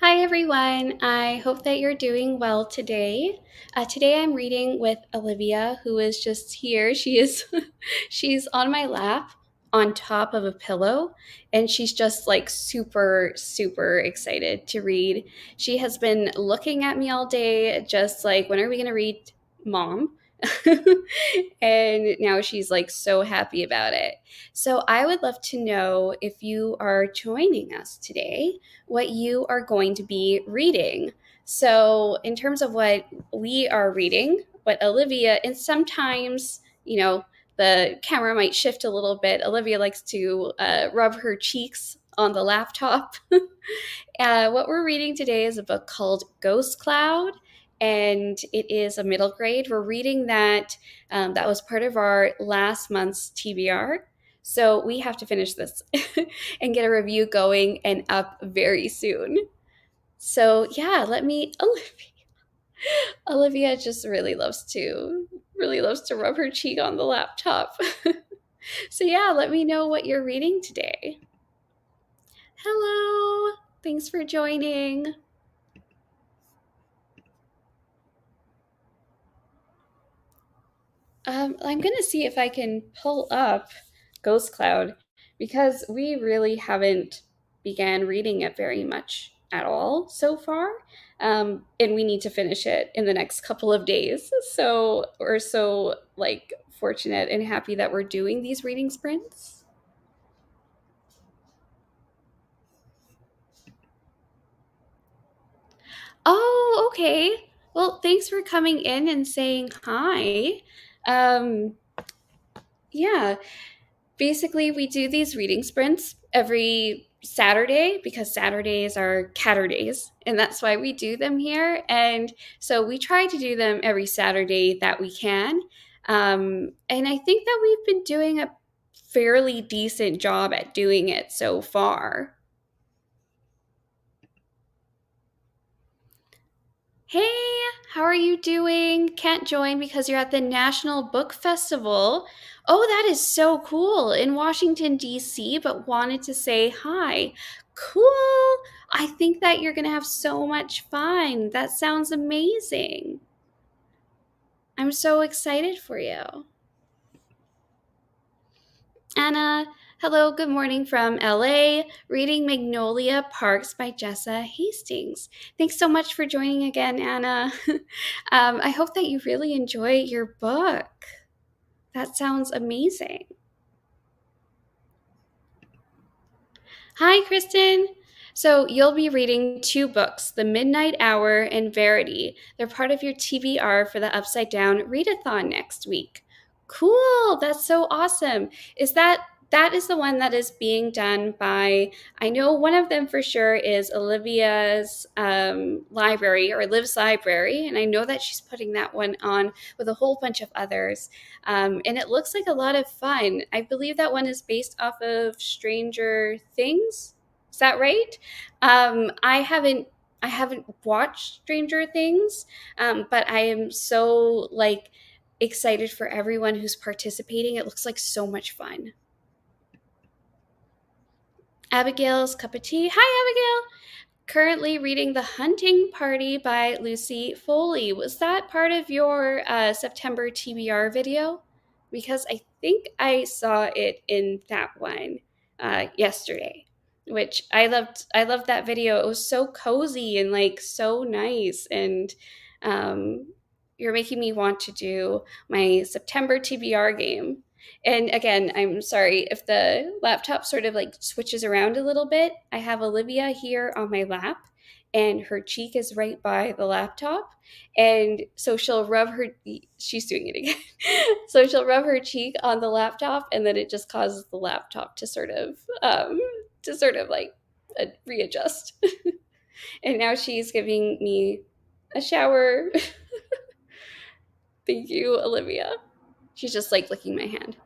Hi, everyone. I hope that you're doing well today. Today I'm reading with Olivia, who is just here. She's on my lap on top of a pillow, and she's just like super, super excited to read. She has been looking at me all day, just like, when are we going to read, Mom? And now she's like so happy about it. So I would love to know if you are joining us today what you are going to be reading. So, in terms of what we are reading, what Olivia, and sometimes, the camera might shift a little bit. Olivia likes to rub her cheeks on the laptop. What we're reading today is a book called Ghost Cloud, and it is a middle grade. We're reading that. That was part of our last month's TBR. So we have to finish this and get a review going and up very soon. So yeah, Olivia just really loves to rub her cheek on the laptop. So yeah, let me know what you're reading today. Hello. Thanks for joining. I'm gonna see if I can pull up Ghost Cloud because we really haven't began reading it very much at all so far, and we need to finish it in the next couple of days. So we're so like fortunate and happy that we're doing these reading sprints. Oh, okay. Well, thanks for coming in and saying hi. Um, yeah, basically, we do these reading sprints every Saturday because Saturdays are Caturdays, and that's why we do them here. And so we try to do them every Saturday that we can. And I think that we've been doing a fairly decent job at doing it so far. Hey, how are you doing? Can't join because you're at the National Book Festival. Oh, that is so cool in Washington, D.C., but wanted to say hi. Cool. I think that you're going to have so much fun. That sounds amazing. I'm so excited for you. Anna, hello, good morning from LA, reading Magnolia Parks by Jessa Hastings. Thanks so much for joining again, Anna. I hope that you really enjoy your book. That sounds amazing. Hi, Kristen. So, you'll be reading two books, The Midnight Hour and Verity. They're part of your TBR for the Upside Down Readathon next week. Cool. That's so awesome. That is the one that is being done by, I know one of them for sure is Olivia's library or Liv's library, and I know that she's putting that one on with a whole bunch of others. And it looks like a lot of fun. I believe that one is based off of Stranger Things. Is that right? I haven't watched Stranger Things, but I am so like excited for everyone who's participating. It looks like so much fun. Abigail's cup of tea. Hi, Abigail. Currently reading The Hunting Party by Lucy Foley. Was that part of your September TBR video? Because I think I saw it in that one yesterday, which I loved. I loved that video. It was so cozy and like so nice, and um, you're making me want to do my September TBR game. And again, I'm sorry if the laptop sort of like switches around a little bit. I have Olivia here on my lap, and her cheek is right by the laptop. And so she's doing it again. So she'll rub her cheek on the laptop, and then it just causes the laptop to sort of like readjust. And now she's giving me a shower. Thank you, Olivia. She's just like licking my hand.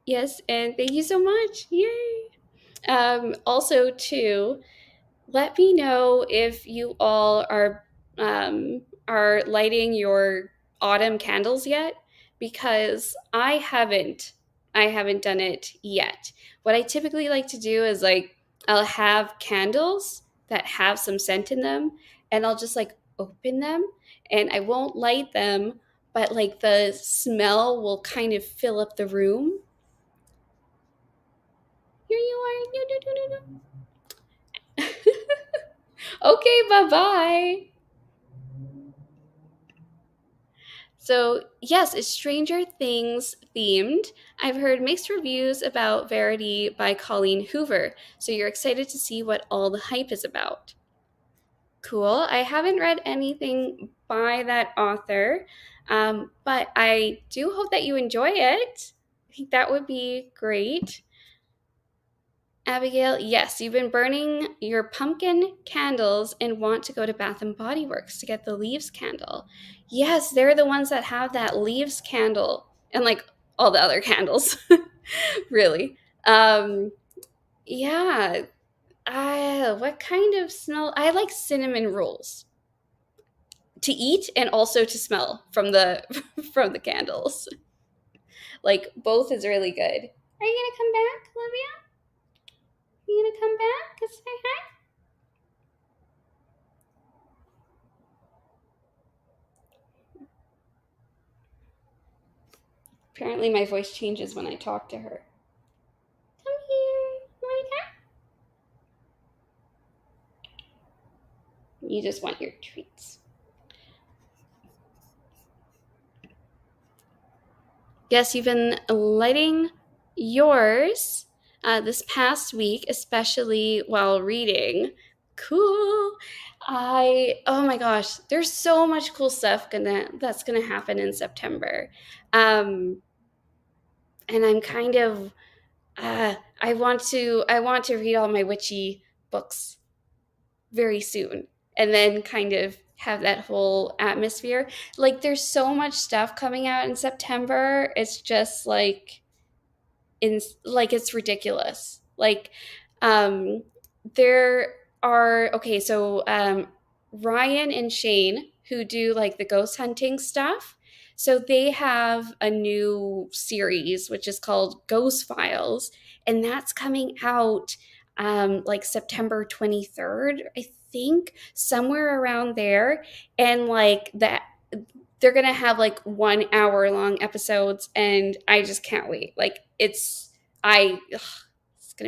Yes, and thank you so much. Yay. Also, too, let me know if you all are lighting your autumn candles yet, because I haven't done it yet. What I typically like to do is like I'll have candles that have some scent in them, and I'll just like open them, and I won't light them, but like the smell will kind of fill up the room. Here you are. Okay, bye bye. So, yes, it's Stranger Things themed. I've heard mixed reviews about Verity by Colleen Hoover, so you're excited to see what all the hype is about. Cool. I haven't read anything by that author, but I do hope that you enjoy it. I think that would be great. Abigail, yes, you've been burning your pumpkin candles and want to go to Bath and Body Works to get the leaves candle. Yes, they're the ones that have that leaves candle and like all the other candles, really. Um, yeah, what kind of smell? I like cinnamon rolls to eat and also to smell from the from the candles. Like both is really good. Are you gonna come back, Olivia? You gonna come back and say hi? Apparently, my voice changes when I talk to her. Come here. You wanna come? You just want your treats. Yes, you've been lighting yours this past week, especially while reading. Cool. Oh my gosh, there's so much cool stuff that's gonna happen in September. Um, and I'm kind of I want to read all my witchy books very soon, and then kind of have that whole atmosphere. Like there's so much stuff coming out in September. It's just it's ridiculous. Like um there are okay, so Ryan and Shane, who do like the ghost hunting stuff, so they have a new series which is called Ghost Files, and that's coming out like September 23rd, I think, somewhere around there. And like that, they're gonna have like 1 hour long episodes, and I just can't wait. Like it's gonna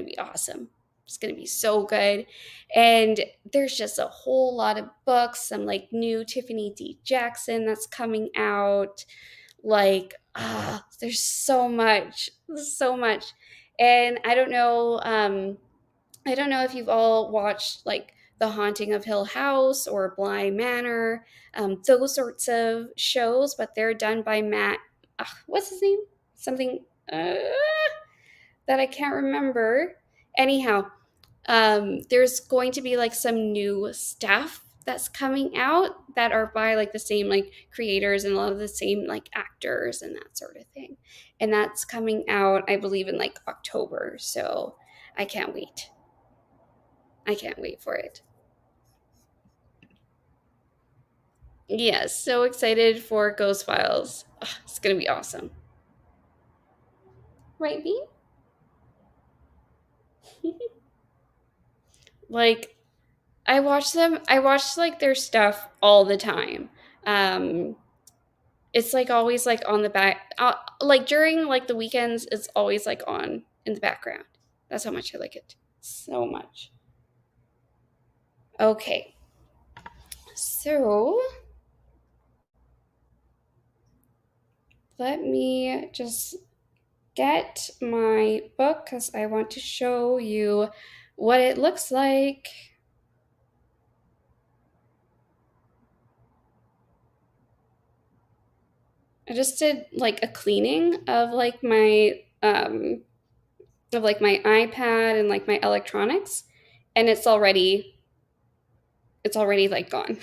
be awesome. It's gonna be so good. And there's just a whole lot of books, some like new Tiffany D. Jackson that's coming out. Like, there's so much. And I don't know if you've all watched like The Haunting of Hill House or Bly Manor, those sorts of shows, but they're done by Matt. What's his name? Something that I can't remember. Anyhow, there's going to be like some new stuff that's coming out that are by like the same like creators and a lot of the same like actors and that sort of thing. And that's coming out, I believe, in like October. So I can't wait. I can't wait for it. Yes, so excited for Ghost Files. Ugh, it's gonna be awesome. Right, Bean? Like I watch like their stuff all the time. Um it's like always like on the back like during like the weekends, it's always like on in the background. That's how much I like it. So much. Okay. So, let me just get my book because I want to show you what it looks like. I just did like a cleaning of like my iPad and like my electronics, and it's already like gone.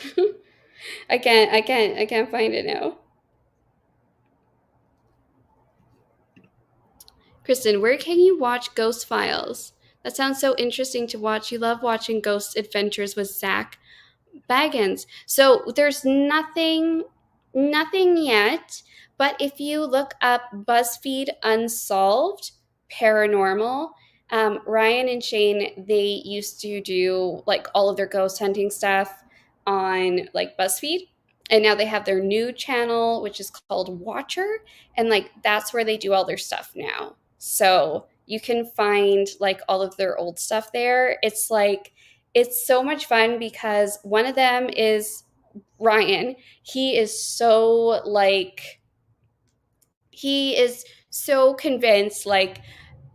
I can't find it now. Kristen, where can you watch Ghost Files? That sounds so interesting to watch. You love watching Ghost Adventures with Zach Baggins. So there's nothing yet, but if you look up BuzzFeed Unsolved Paranormal, Ryan and Shane, they used to do like all of their ghost hunting stuff on like BuzzFeed. And now they have their new channel, which is called Watcher. And like that's where they do all their stuff now. So you can find like all of their old stuff there. It's so much fun because one of them is Ryan. He is so like, he is so convinced like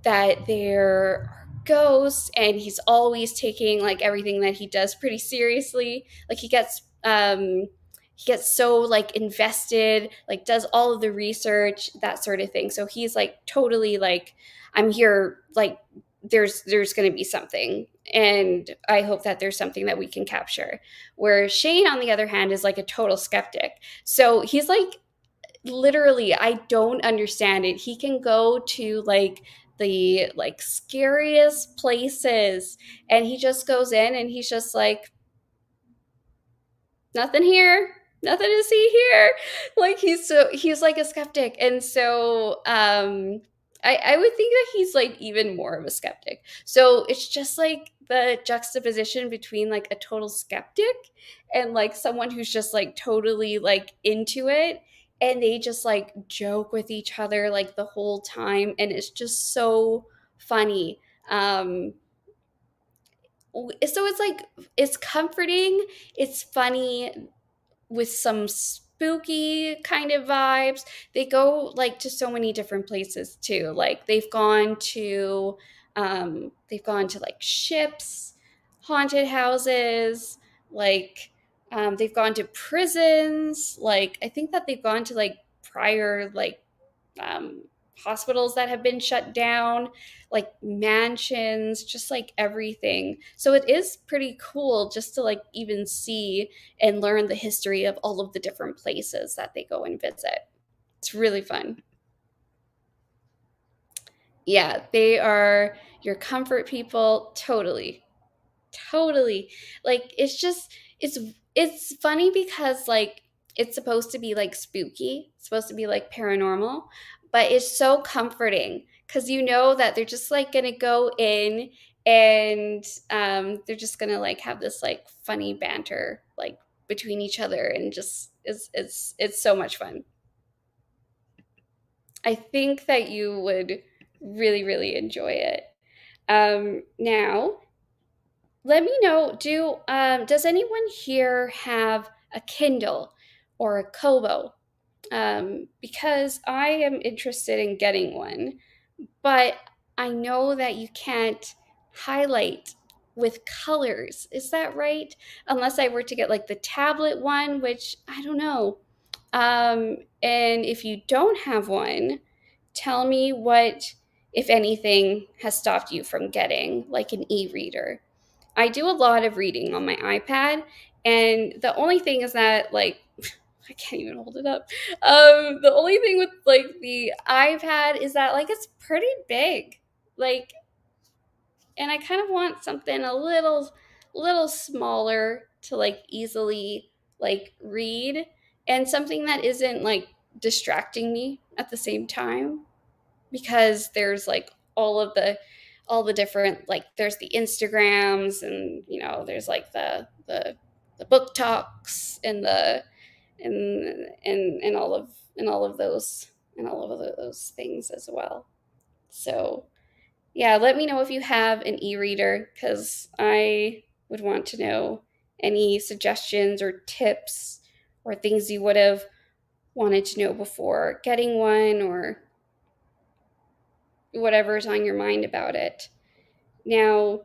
that there are ghosts, and he's always taking like everything that he does pretty seriously. Like he gets so like invested, like does all of the research, that sort of thing. So he's like totally like, I'm here, like there's going to be something, and I hope that there's something that we can capture. Where Shane, on the other hand, is like a total skeptic. So he's like, literally, I don't understand it. He can go to like the like scariest places, and he just goes in and he's just like, nothing here, nothing to see here. Like he's like a skeptic. And so I would think that he's like even more of a skeptic. So it's just like the juxtaposition between like a total skeptic and like someone who's just like totally like into it, and they just like joke with each other like the whole time, and it's just so funny. um so it's like, it's comforting, it's funny, with some spooky kind of vibes. They go like to so many different places too. Like they've gone to like ships, haunted houses, like they've gone to prisons. Like I think that they've gone to like prior like um, hospitals that have been shut down, like mansions, just like everything. So it is pretty cool just to like even see and learn the history of all of the different places that they go and visit. It's really fun. Yeah, they are your comfort people, totally. Totally. Like it's funny because like it's supposed to be like spooky, it's supposed to be like paranormal, but it's so comforting because you know that they're just like gonna go in, and they're just gonna like have this like funny banter like between each other, and just it's so much fun. I think that you would really, really enjoy it. Now, let me know, does anyone here have a Kindle or a Kobo? Because I am interested in getting one, but I know that you can't highlight with colors. Is that right? Unless I were to get like the tablet one, which I don't know. And if you don't have one, tell me what, if anything, has stopped you from getting like an e-reader. I do a lot of reading on my iPad, and the only thing is that like I can't even hold it up. The only thing with like the iPad is that like it's pretty big. Like, and I kind of want something a little smaller to like easily like read, and something that isn't like distracting me at the same time, because there's like all the different, like there's the Instagrams, and you know there's like the book talks, and the and all of those, and all of those things as well. So yeah, let me know if you have an e-reader, because I would want to know any suggestions or tips or things you would have wanted to know before getting one, or whatever's on your mind about it. Now,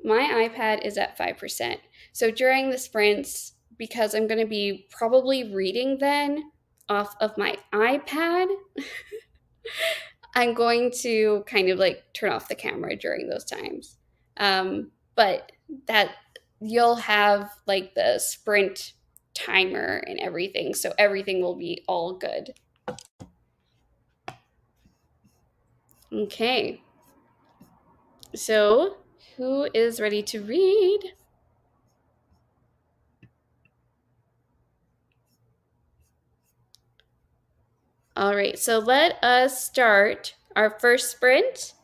my iPad is at 5%. So during the sprints, because I'm going to be probably reading then off of my iPad, I'm going to kind of like turn off the camera during those times. But that you'll have like the sprint timer and everything. So everything will be all good. Okay. So who is ready to read? All right, so let us start our first sprint.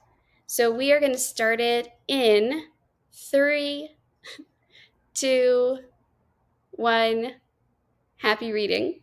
So we are going to start it in 3, 2, 1. Happy reading.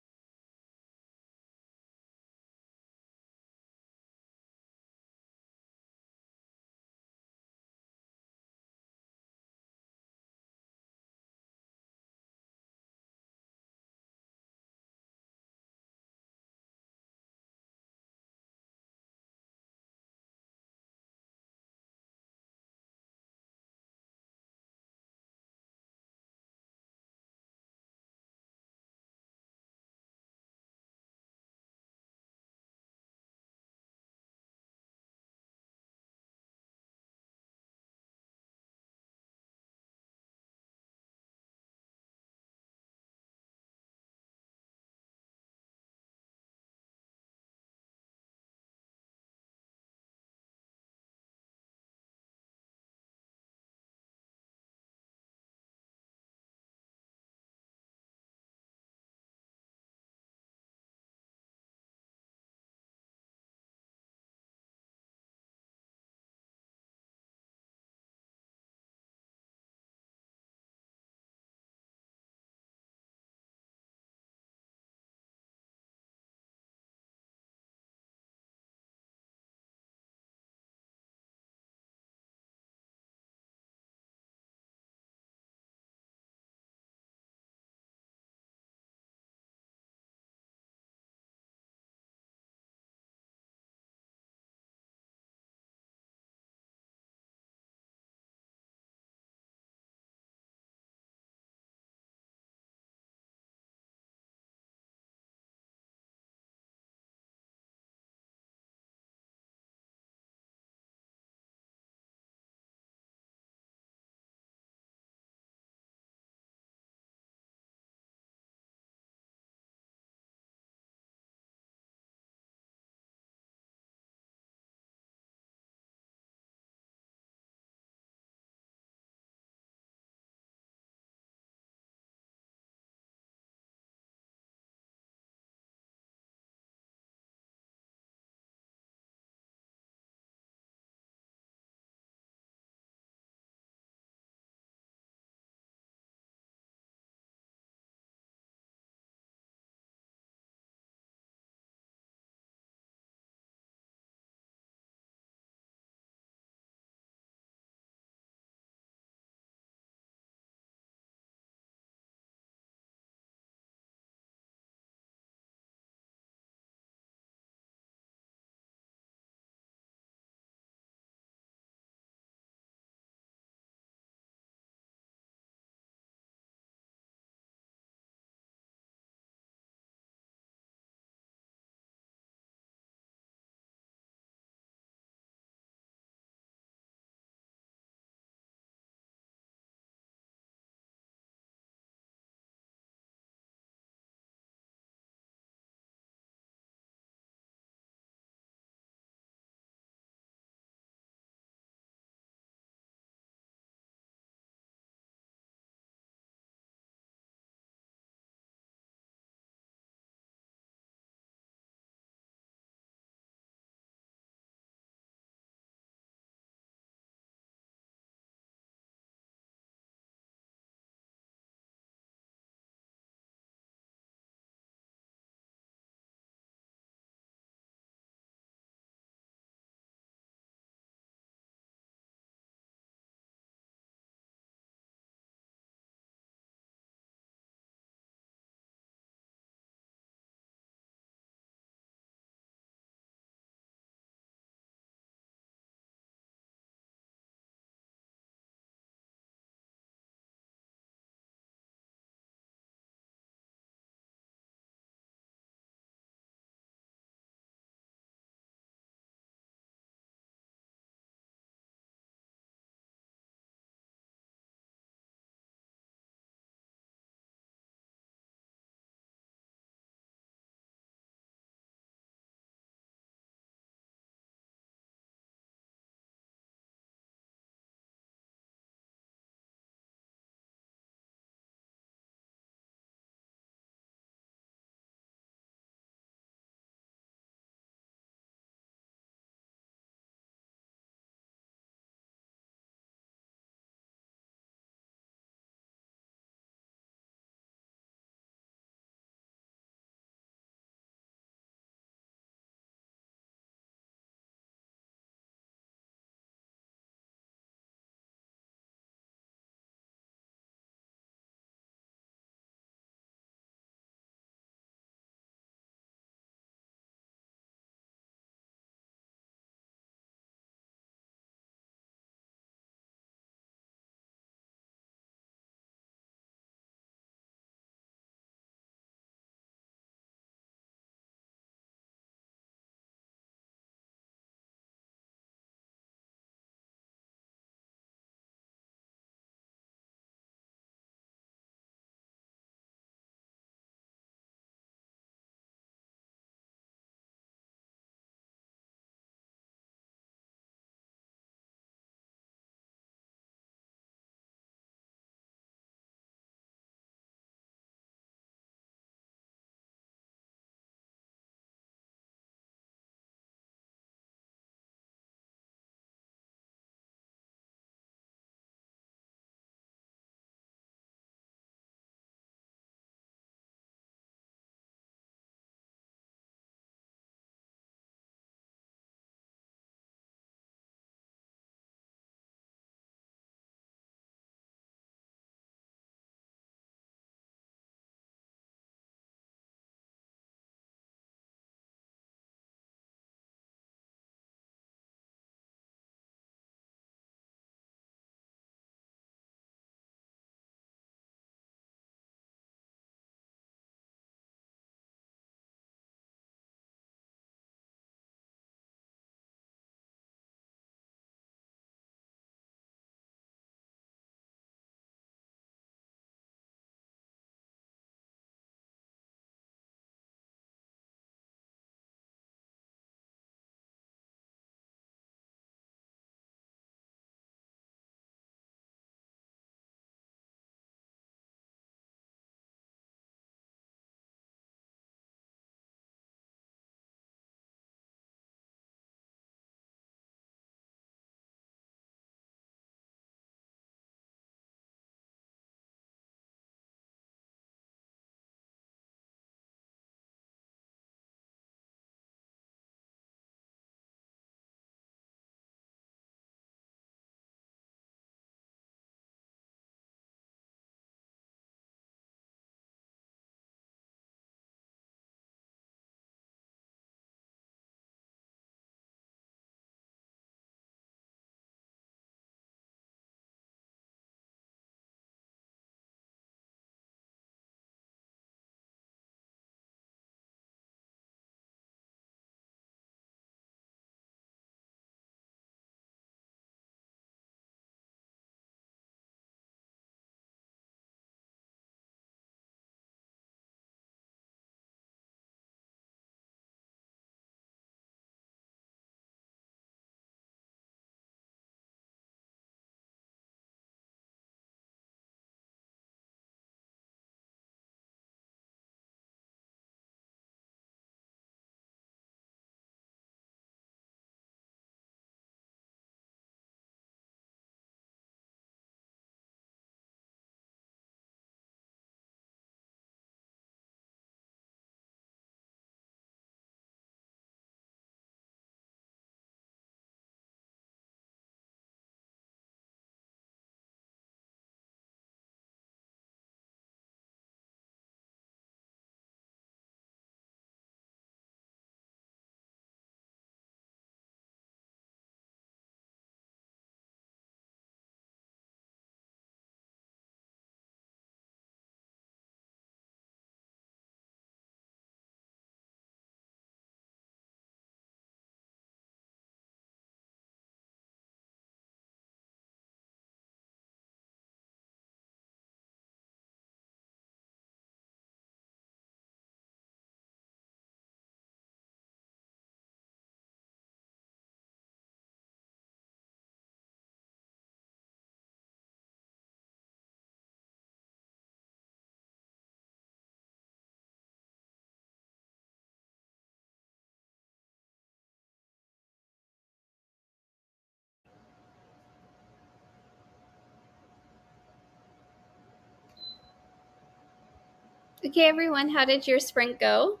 Okay, everyone, how did your sprint go?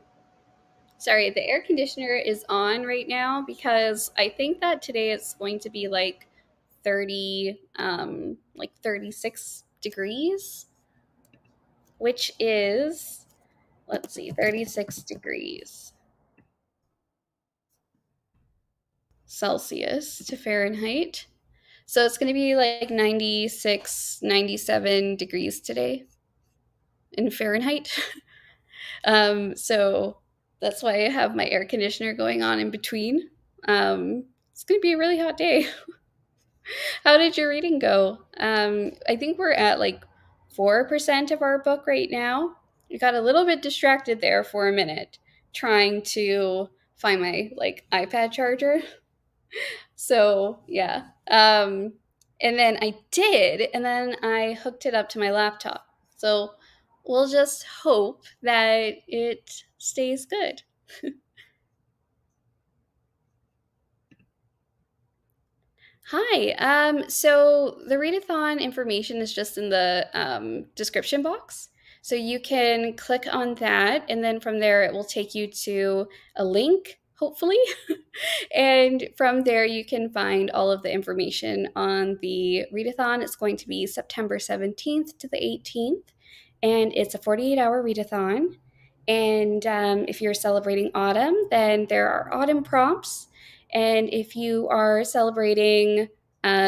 Sorry, the air conditioner is on right now because I think that today it's going to be like 30, like 36 degrees, which is, let's see, 36 degrees Celsius to Fahrenheit. So it's going to be like 96, 97 degrees today in Fahrenheit. So that's why I have my air conditioner going on in between. It's going to be a really hot day. How did your reading go? I think we're at like 4% of our book right now. I got a little bit distracted there for a minute trying to find my like iPad charger. So, yeah. And then I did, and then I hooked it up to my laptop. So, we'll just hope that it stays good. Hi. So the readathon information is just in the description box. So you can click on that, and then from there, it will take you to a link, hopefully. And from there, you can find all of the information on the readathon. It's going to be September 17th to the 18th, and it's a 48-hour readathon. And if you're celebrating autumn, then there are autumn prompts. And if you are celebrating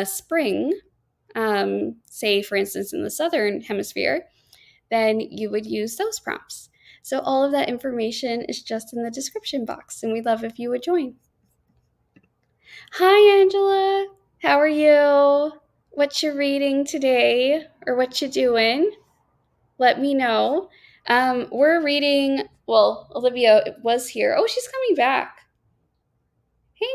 spring, say for instance in the southern hemisphere, then you would use those prompts. So all of that information is just in the description box, and we'd love if you would join. Hi, Angela. How are you? What you reading today, or what you doing? Let me know. We're reading. Well, Olivia was here. Oh, she's coming back. Hey,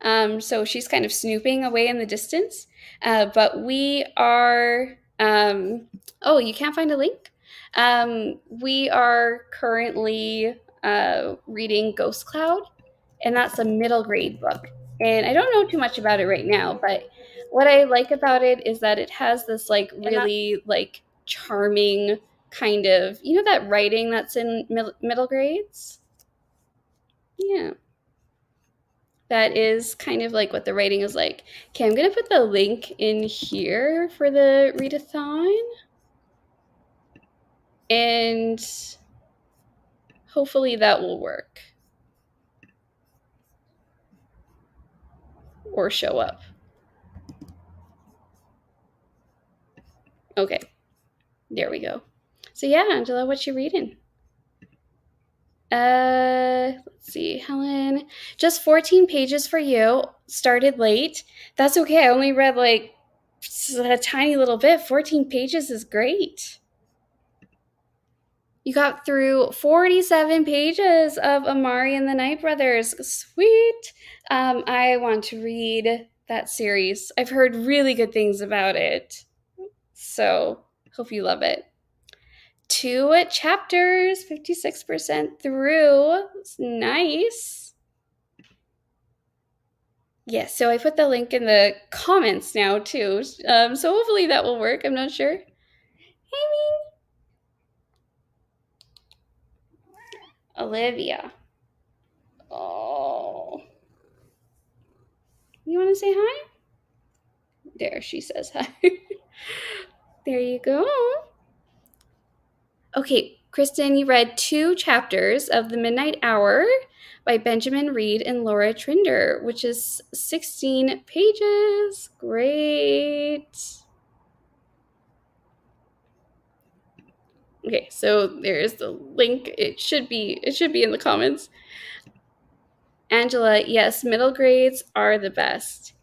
girl. So she's kind of snooping away in the distance. But we are. Oh, you can't find a link? We are currently reading Ghost Cloud, and that's a middle grade book. And I don't know too much about it right now, but what I like about it is that it has this like really like charming kind of, you know, that writing that's in middle grades? Yeah. That is kind of like what the writing is like. Okay, I'm gonna put the link in here for the readathon, and hopefully that will work or show up. Okay, there we go. So yeah, Angela, what you reading? Let's see, Helen. Just 14 pages for you. Started late. That's okay. I only read like a tiny little bit. 14 pages is great. You got through 47 pages of Amari and the Night Brothers. Sweet. I want to read that series. I've heard really good things about it. So, hope you love it. 2 chapters, 56% through. It's nice. Yes, so I put the link in the comments now too. So hopefully that will work. I'm not sure. Hey, Olivia. Oh. You want to say hi? There, she says hi. There you go. Okay, Kristen, you read 2 chapters of The Midnight Hour by Benjamin Reed and Laura Trinder, which is 16 pages. Great. Okay, so there's the link. It should be in the comments. Angela, yes, middle grades are the best.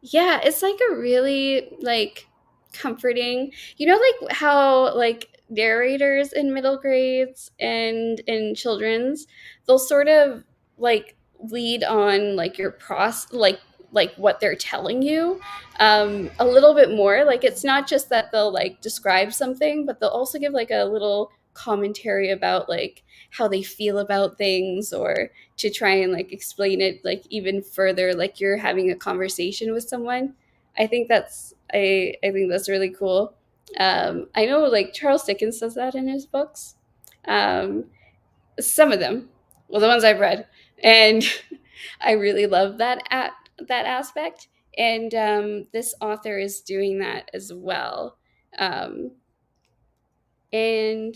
Yeah, it's like a really like comforting. You know like how like narrators in middle grades and in children's, they'll sort of like lead on like your like what they're telling you a little bit more. Like it's not just that they'll like describe something, but they'll also give like a little commentary about like how they feel about things, or to try and like explain it like even further, like you're having a conversation with someone. I think that's really cool. I know like Charles Dickens does that in his books. Um, some of them, well, the ones I've read, and I really love that aspect. And this author is doing that as well. Um, and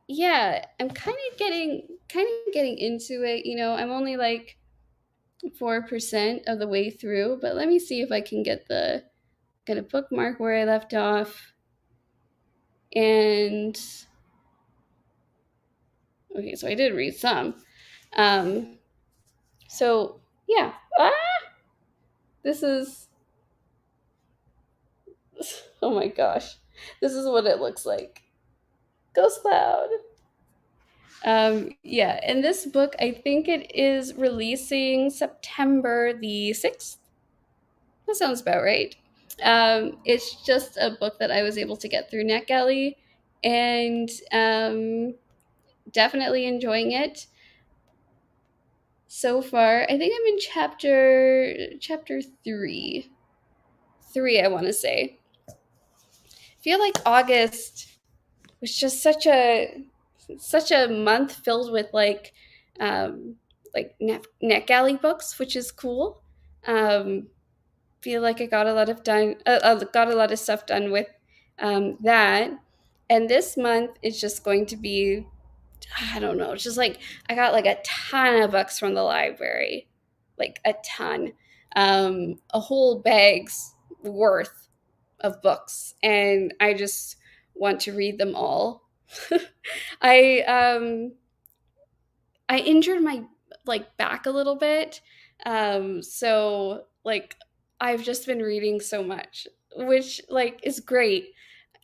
yeah, I'm kind of getting into it. I'm only like 4% of the way through, but let me see if I can get a bookmark where I left off. And okay, so I did read some. Um, so yeah, this is oh my gosh, this is what it looks like. Ghost Cloud. Yeah, and this book, I think it is releasing September the 6th. That sounds about right. It's just a book that I was able to get through NetGalley, and definitely enjoying it so far. I think I'm in chapter three. I want to say. I feel like August was just such a month filled with um, like NetGalley books, which is cool. Um, feel like I got a lot of got a lot of stuff done with that. And this month is just going to be, I don't know, it's just like I got like a ton of books from the library, like a ton, a whole bag's worth of books, and I just want to read them all. I I injured my like back a little bit. So like I've just been reading so much, which like is great.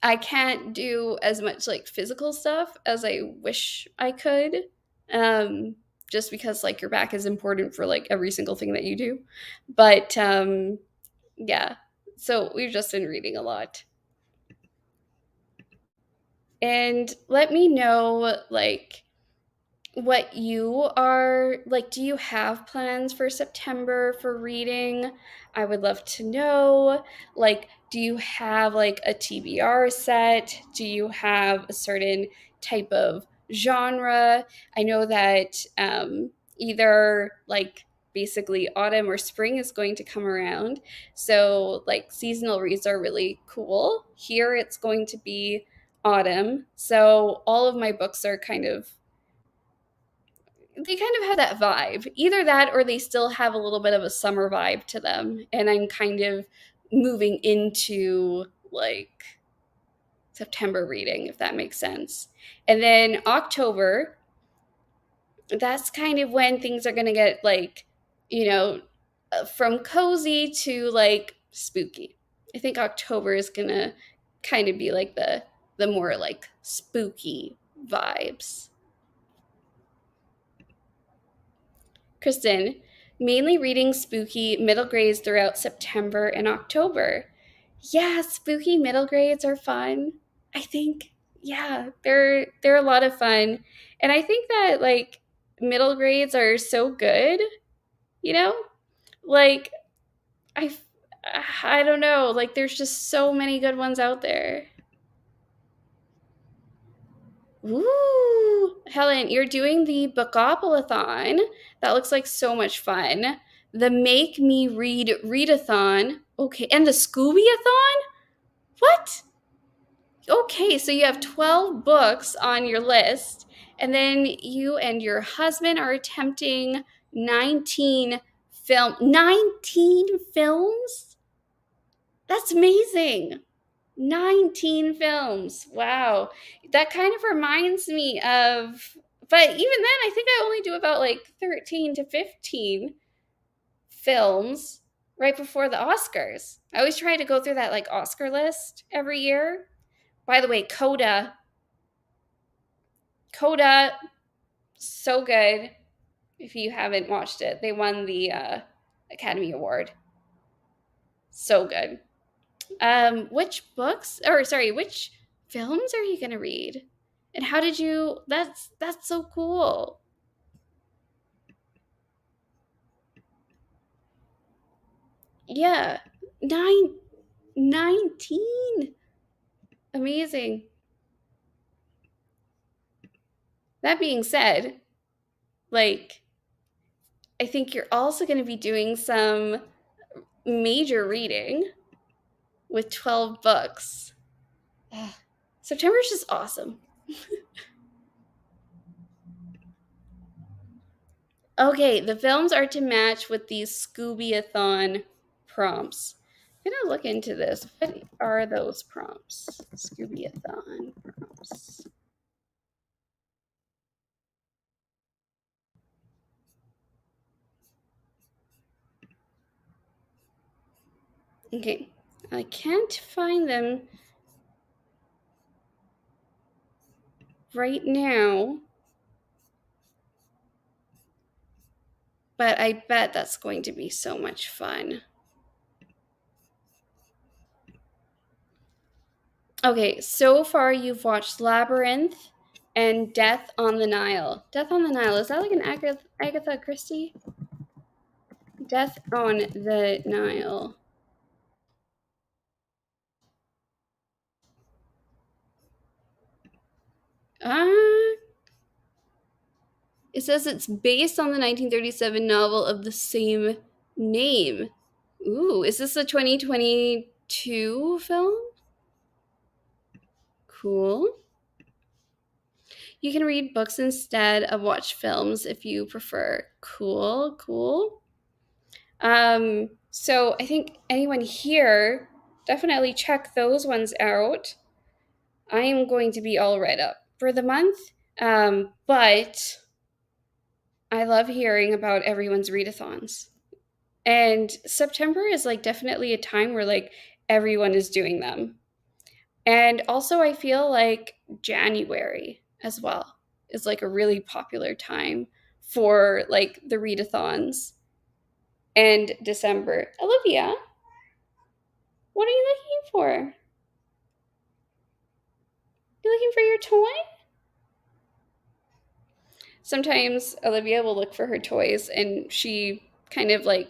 I can't do as much like physical stuff as I wish I could. Um just because like your back is important for like every single thing that you do. But yeah. So we've just been reading a lot. And let me know like what you are like. Do you have plans for September for reading? I would love to know. Like, do you have like a TBR set? Do you have a certain type of genre? I know that either like basically autumn or spring is going to come around, so like seasonal reads are really cool. Here it's going to be autumn, so all of my books are they kind of have that vibe. Either that or they still have a little bit of a summer vibe to them. And I'm kind of moving into like September reading, if that makes sense. And then October, that's kind of when things are going to get like, you know, from cozy to like spooky. I think October is going to kind of be like the more like spooky vibes. Kristen, mainly reading spooky middle grades throughout September and October. Yeah, spooky middle grades are fun. I think, yeah, they're a lot of fun. And I think that like middle grades are so good, you know? Like I I don't know, like there's just so many good ones out there. Ooh, Helen, you're doing the Bookopoly-thon. That looks like so much fun. The Make Me Read Readathon. Okay, and the Scooby-a-thon? What? Okay, so you have 12 books on your list, and then you and your husband are attempting 19 films? That's amazing. 19 films. Wow. That kind of reminds me of, but even then, I think I only do about like 13 to 15 films right before the Oscars. I always try to go through that like Oscar list every year. By the way, Coda, so good. If you haven't watched it, they won the Academy Award. So good. Which books or sorry, which films are you gonna read? And how did you that's so cool. Yeah. 19. Amazing. That being said, like, I think you're also going to be doing some major reading with 12 books. Ugh. September's just awesome. Okay, the films are to match with these Scooby-a-thon prompts. I'm gonna look into this. What are those prompts? Scooby-a-thon prompts. Okay, I can't find them right now, but I bet that's going to be so much fun. Okay, so far you've watched Labyrinth and Death on the Nile. Death on the Nile, is that like an Agatha Christie? Death on the Nile. Uh, it says it's based on the 1937 novel of the same name. Ooh, is this a 2022 film? Cool. You can read books instead of watch films if you prefer. Cool, cool. So I think anyone here definitely check those ones out. I am going to be all read up for the month, but I love hearing about everyone's readathons. And September is like definitely a time where like everyone is doing them. And also I feel like January as well is like a really popular time for like the readathons. And December. Olivia, what are you looking for? You looking for your toy? Sometimes Olivia will look for her toys and she kind of like,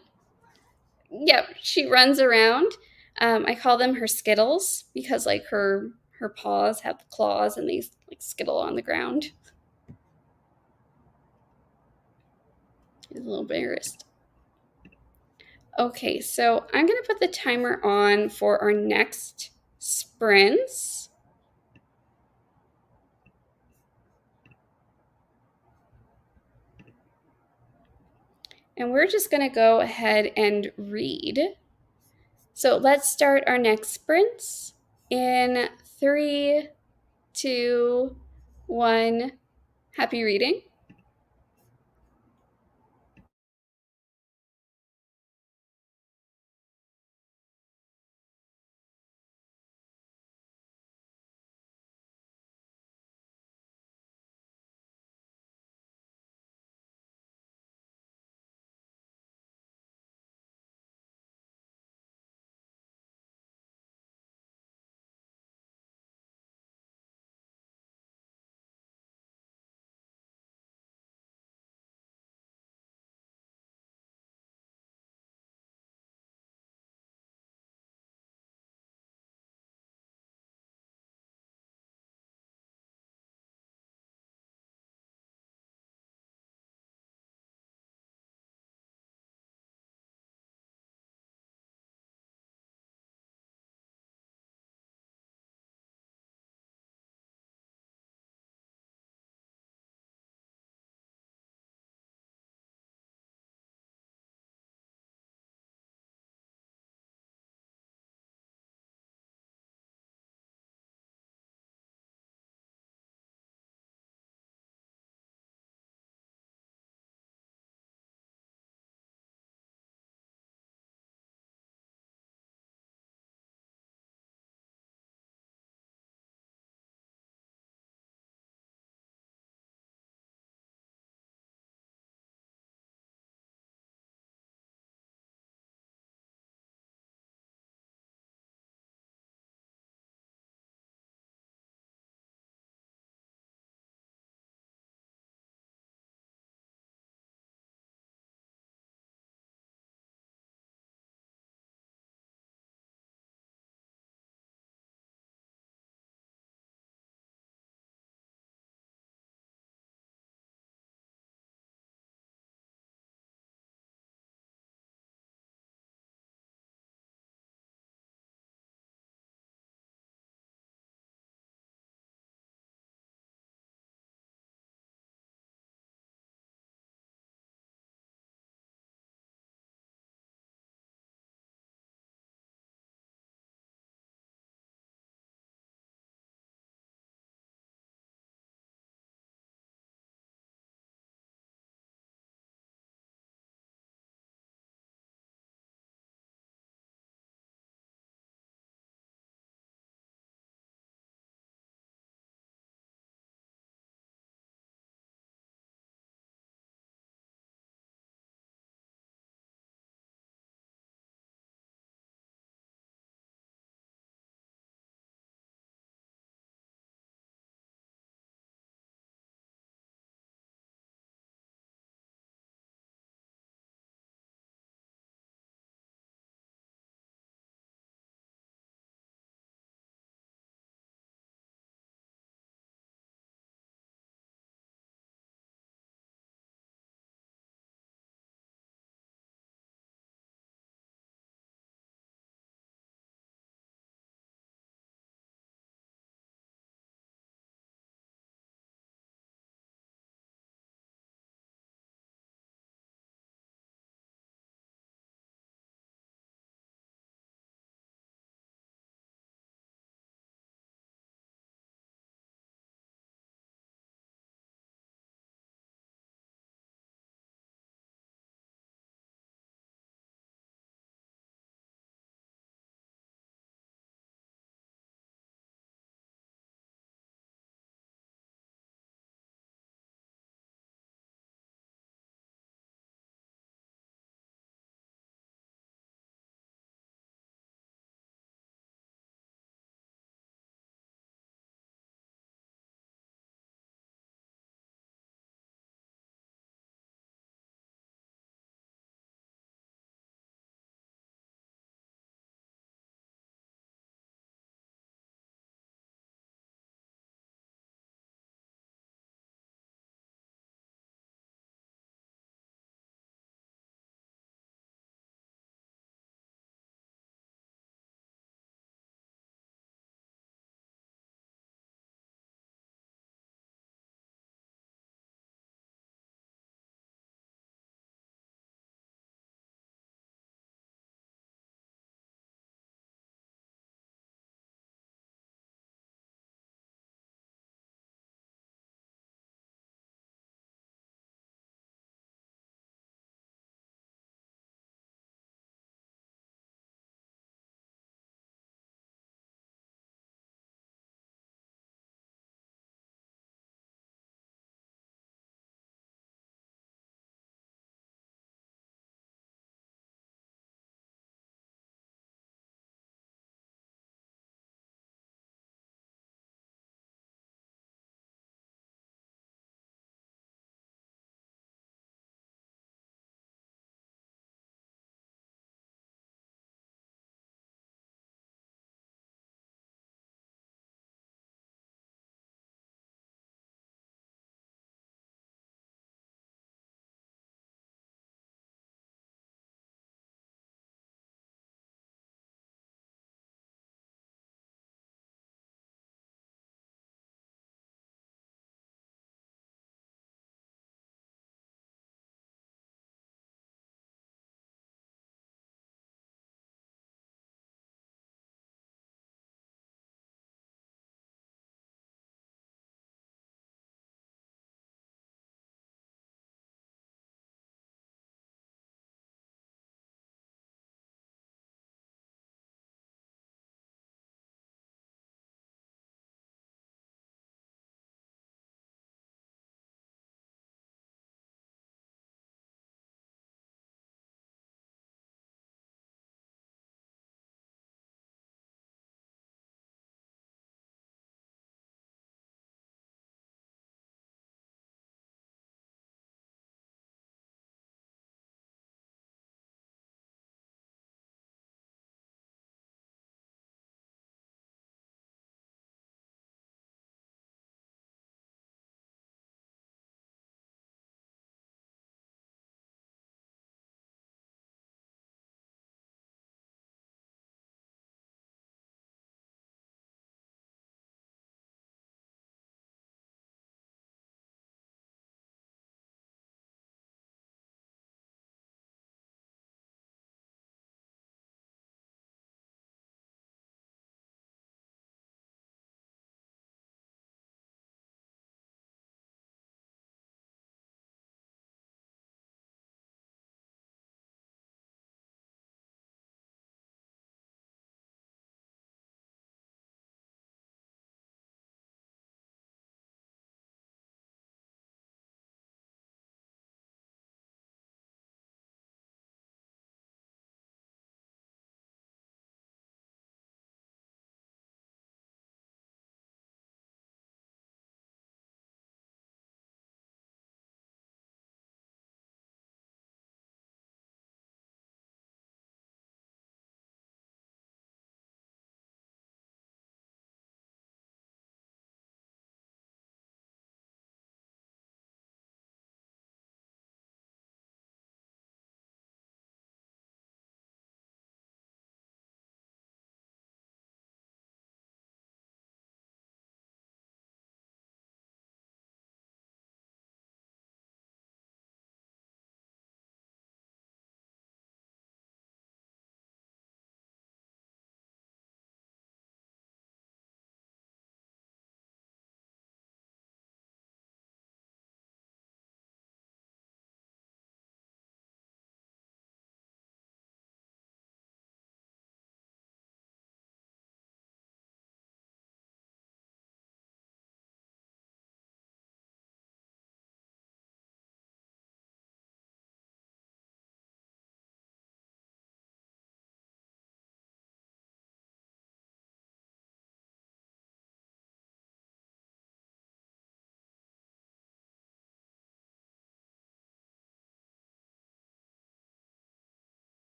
yep, she runs around. I call them her skittles because like her paws have claws and they like skittle on the ground. She's a little embarrassed. Okay, so I'm gonna put the timer on for our next sprints. And we're just gonna go ahead and read. So let's start our next sprints in 3, 2, 1. Happy reading.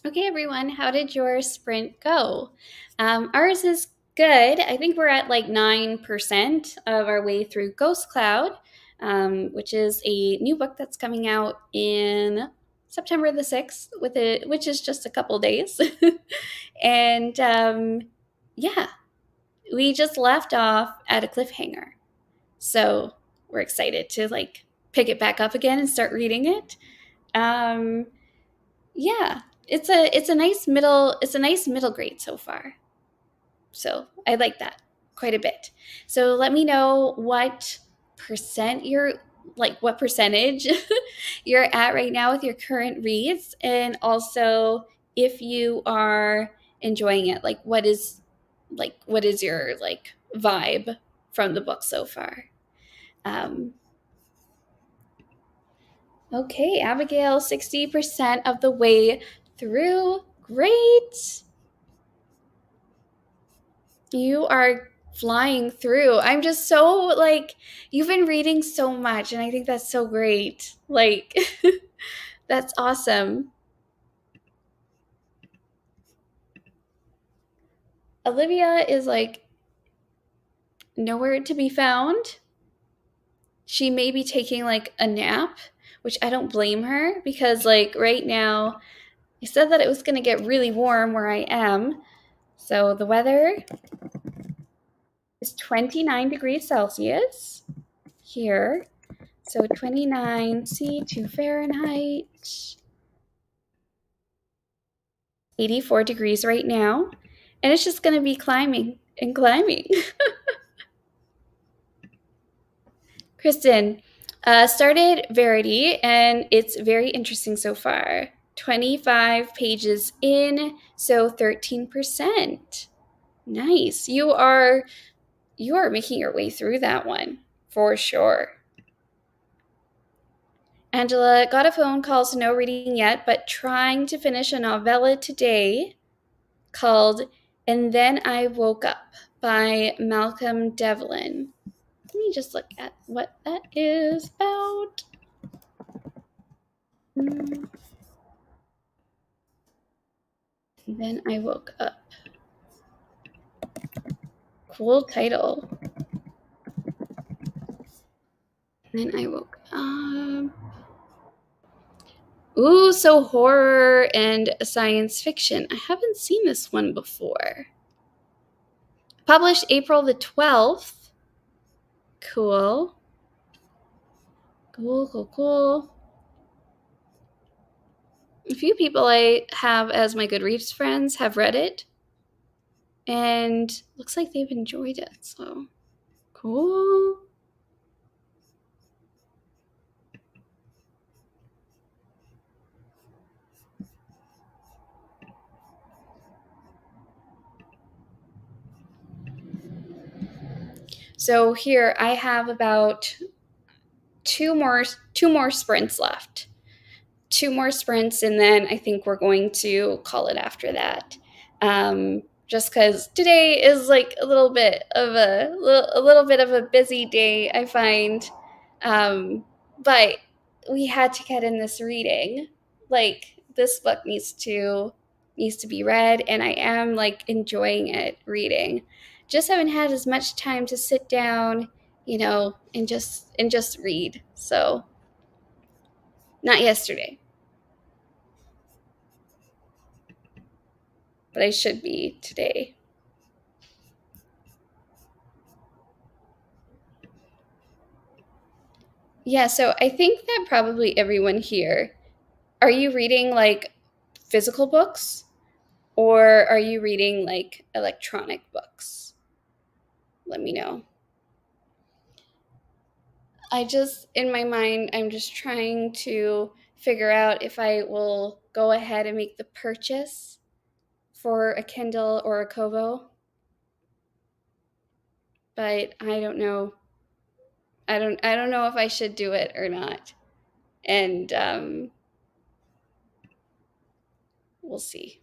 Okay, everyone, how did your sprint go? Ours is good. I think we're at like 9% of our way through Ghost Cloud, which is a new book that's coming out in September the 6th, which is just a couple days. And yeah, we just left off at a cliffhanger. So we're excited to like pick it back up again and start reading it. Um, yeah, it's a nice middle grade so far. So I like that quite a bit. So let me know what percentage you're at right now with your current reads, and also if you are enjoying it, what is your like vibe from the book so far. Um, okay, Abigail, 60% of the way through. Great. You are flying through. I'm just so like, you've been reading so much, and I think that's so great. Like, that's awesome. Olivia is like nowhere to be found. She may be taking like a nap, which I don't blame her because, like, right now, I said that it was going to get really warm where I am. So the weather is 29 degrees Celsius here. So 29 C to Fahrenheit, 84 degrees right now. And it's just going to be climbing and climbing. Kristen, started Verity, and it's very interesting so far. 25 pages in, so 13%. Nice. You are making your way through that one for sure. Angela got a phone call, so no reading yet, but trying to finish a novella today called And Then I Woke Up by Malcolm Devlin. Let me just look at what that is about. And Then I Woke Up. Cool title. Then I woke up. Ooh, so horror and science fiction. I haven't seen this one before. Published April the 12th. Cool. Cool. A few people I have as my Goodreads friends have read it, and looks like they've enjoyed it, so cool. So here I have about two more sprints left. Two more sprints, and then I think we're going to call it after that. Just because today is like a little bit of a busy day, I find. But we had to get in this reading. Like, this book needs to be read, and I am like enjoying it reading. Just haven't had as much time to sit down, and just read. So not yesterday, but I should be today. Yeah, so I think that probably everyone here, are you reading like physical books, or are you reading like electronic books? Let me know. In my mind, I'm just trying to figure out if I will go ahead and make the purchase for a Kindle or a Kobo. But I don't know. I don't know if I should do it or not. And we'll see.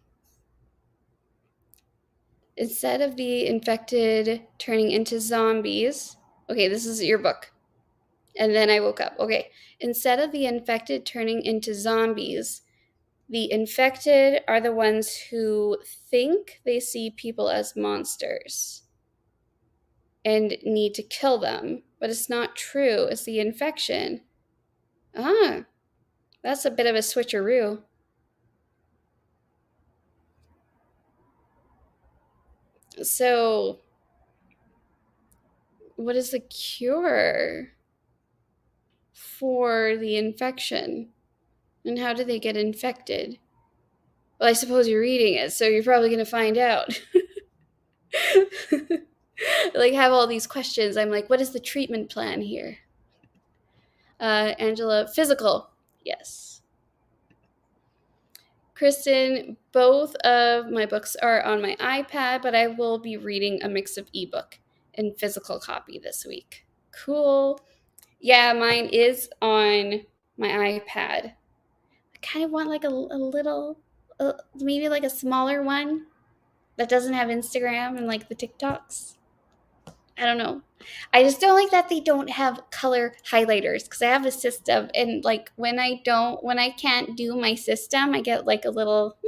Instead of the infected turning into zombies, okay, this is your book. And then I woke up. Okay, instead of the infected turning into zombies, The infected are the ones who think they see people as monsters and need to kill them, but it's not true. It's the infection. Ah, that's a bit of a switcheroo. So, what is the cure for the infection? And how do they get infected? Well, I suppose you're reading it, so you're probably going to find out. Like, have all these questions. I'm like, what is the treatment plan here? Angela, physical. Yes. Kristen, both of my books are on my iPad, but I will be reading a mix of ebook and physical copy this week. Cool. Yeah, mine is on my iPad. I kind of want like a little, maybe like a smaller one that doesn't have Instagram and like the TikToks. I don't know. I just don't like that they don't have color highlighters because I have a system and like when I can't do my system, I get like a little,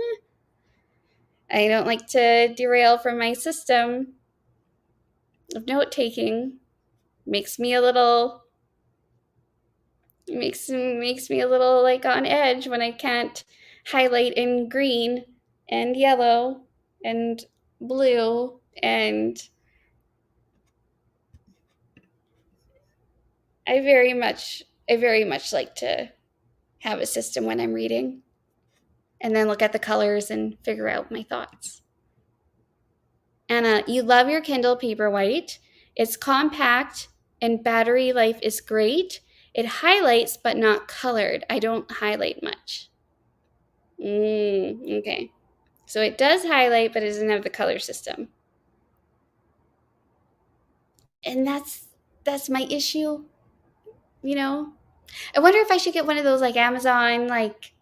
I don't like to derail from my system of note taking. Makes me a little, makes me a little like on edge when I can't highlight in green and yellow and blue and I very much like to have a system when I'm reading and then look at the colors and figure out my thoughts. Anna, you love your Kindle Paperwhite. It's compact and battery life is great. It highlights but not colored. I don't highlight much. Okay. So it does highlight, but it doesn't have the color system. And that's my issue, you know? I wonder if I should get one of those like Amazon, like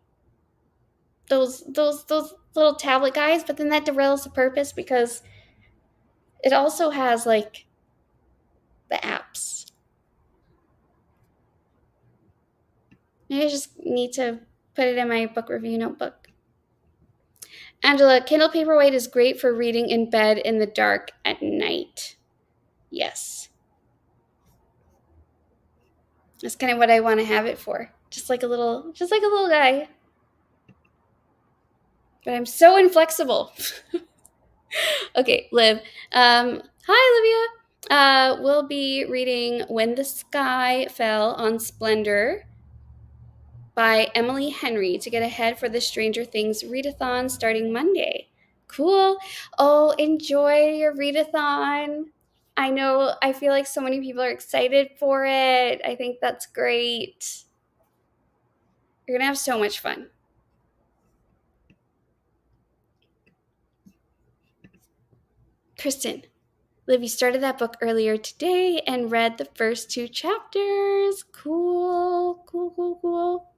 those little tablet guys, but then that derails the purpose because it also has like the apps. Maybe I just need to put it in my book review notebook. Angela, Kindle Paperwhite is great for reading in bed in the dark at night. Yes. That's kind of what I want to have it for. Just like a little guy. But I'm so inflexible. Okay, Liv. Hi, Olivia. We'll be reading When the Sky Fell on Splendor by Emily Henry to get ahead for the Stranger Things readathon starting Monday. Cool. Oh, enjoy your readathon. I know, I feel like so many people are excited for it. I think that's great. You're going to have so much fun. Kristen, Livy started that book earlier today and read the first 2 chapters. Cool, cool, cool, cool.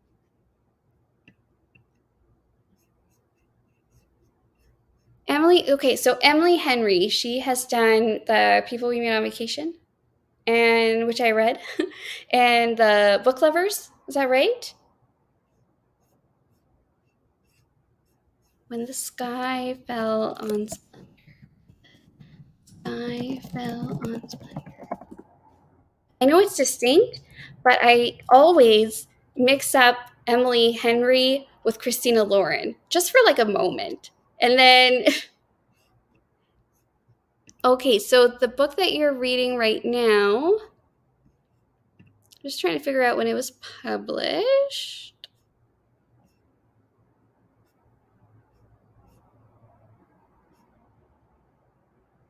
Emily, okay, so Emily Henry, she has done the People We Meet on Vacation, and which I read, and the Book Lovers. Is that right? When the sky fell on sky fell on splendor. I know it's distinct, but I always mix up Emily Henry with Christina Lauren just for like a moment. And then, okay, so the book that you're reading right now, just trying to figure out when it was published.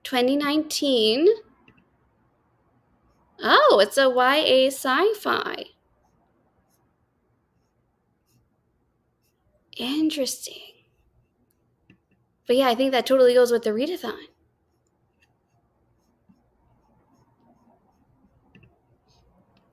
2019. Oh, it's a YA sci-fi. Interesting. But yeah, I think that totally goes with the readathon.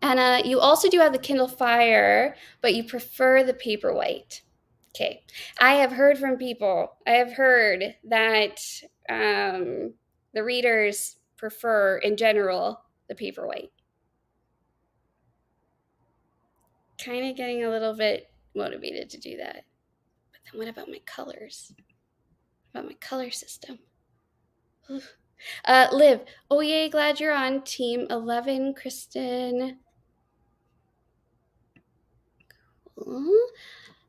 And you also do have the Kindle Fire, but you prefer the Paperwhite. Okay. I have heard from people, I have heard that the readers prefer, in general, the Paperwhite. Kind of getting a little bit motivated to do that. Then what about my colors? What about my color system? Liv. Oh, yay, glad you're on Team 11, Kristen.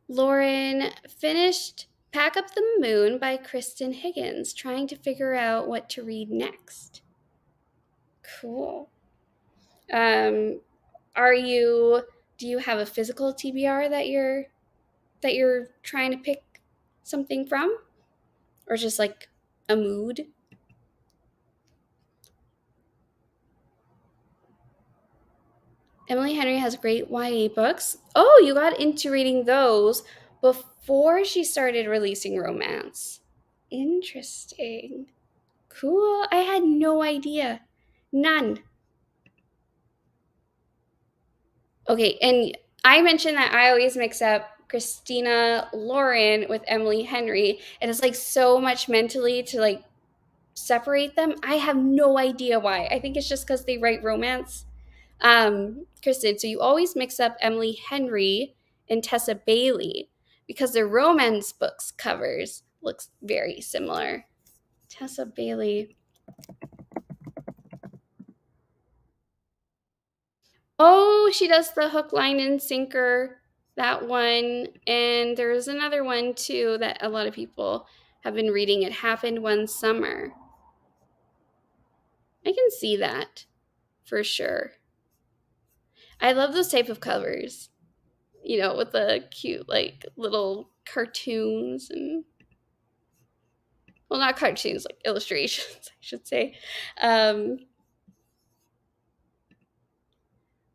Lauren finished Pack Up the Moon by Kristen Higgins, trying to figure out what to read next. Cool. Um, do you have a physical TBR that you're trying to pick something from? Or just like a mood? Emily Henry has great YA books. Oh, you got into reading those before she started releasing romance. Interesting. Cool. I had no idea. None. Okay, and I mentioned that I always mix up Christina Lauren with Emily Henry, and it's like so much mentally to like separate them. I have no idea why. I think it's just because they write romance. Kristen, so you always mix up Emily Henry and Tessa Bailey because their romance books covers looks very similar. Tessa Bailey. Oh, she does the hook, line, and sinker. That one. And there's another one too that a lot of people have been reading. It happened one summer. I can see that for sure. I love those type of covers, with the cute, like, little cartoons and, well, not cartoons, like illustrations, I should say. Um,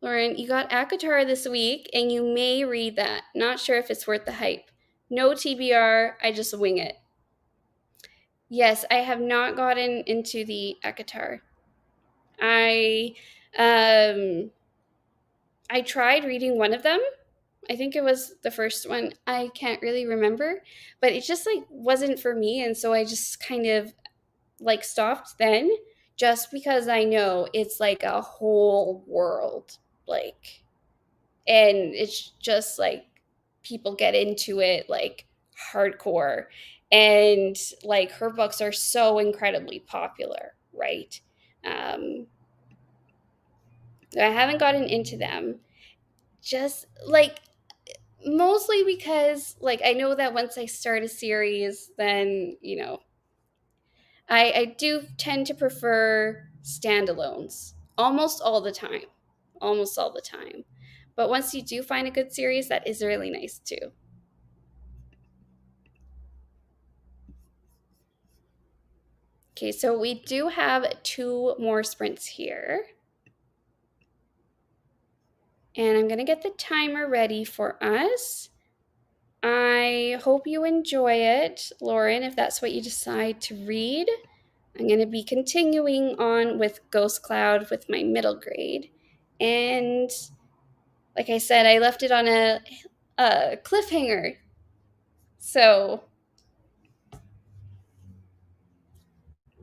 Lauren, you got Akatar this week, and you may read that. Not sure if it's worth the hype. No TBR, I just wing it. Yes, I have not gotten into the Akatar. I um I tried reading one of them. I think it was the first one. I can't really remember, but it just like wasn't for me, and so I just kind of like stopped then just because I know it's like a whole world, like, and it's just like people get into it like hardcore, and like her books are so incredibly popular, right? um I haven't gotten into them, just like mostly because like I know that once I start a series, then I do tend to prefer standalones almost all the time. Almost all the time. But once you do find a good series, that is really nice too. Okay, so we do have two more sprints here. And I'm going to get the timer ready for us. I hope you enjoy it, Lauren, if that's what you decide to read. I'm going to be continuing on with Ghost Cloud with my middle grade. And like I said, I left it on a cliffhanger. So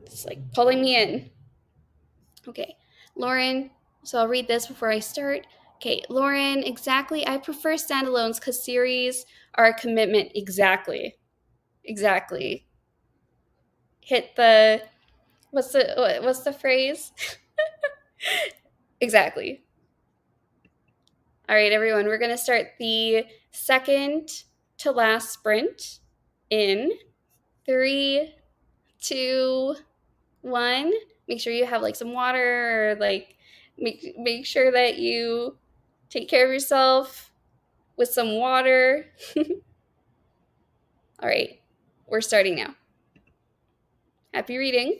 it's like pulling me in. Okay, Lauren, so I'll read this before I start. Okay, Lauren, exactly. I prefer standalones because series are a commitment. Exactly. Exactly. Hit the what's the phrase? Exactly. All right, everyone, we're going to start the second to last sprint in 3, 2, 1. Make sure you have like some water, or like make sure that you take care of yourself with some water. All right, we're starting now. Happy reading.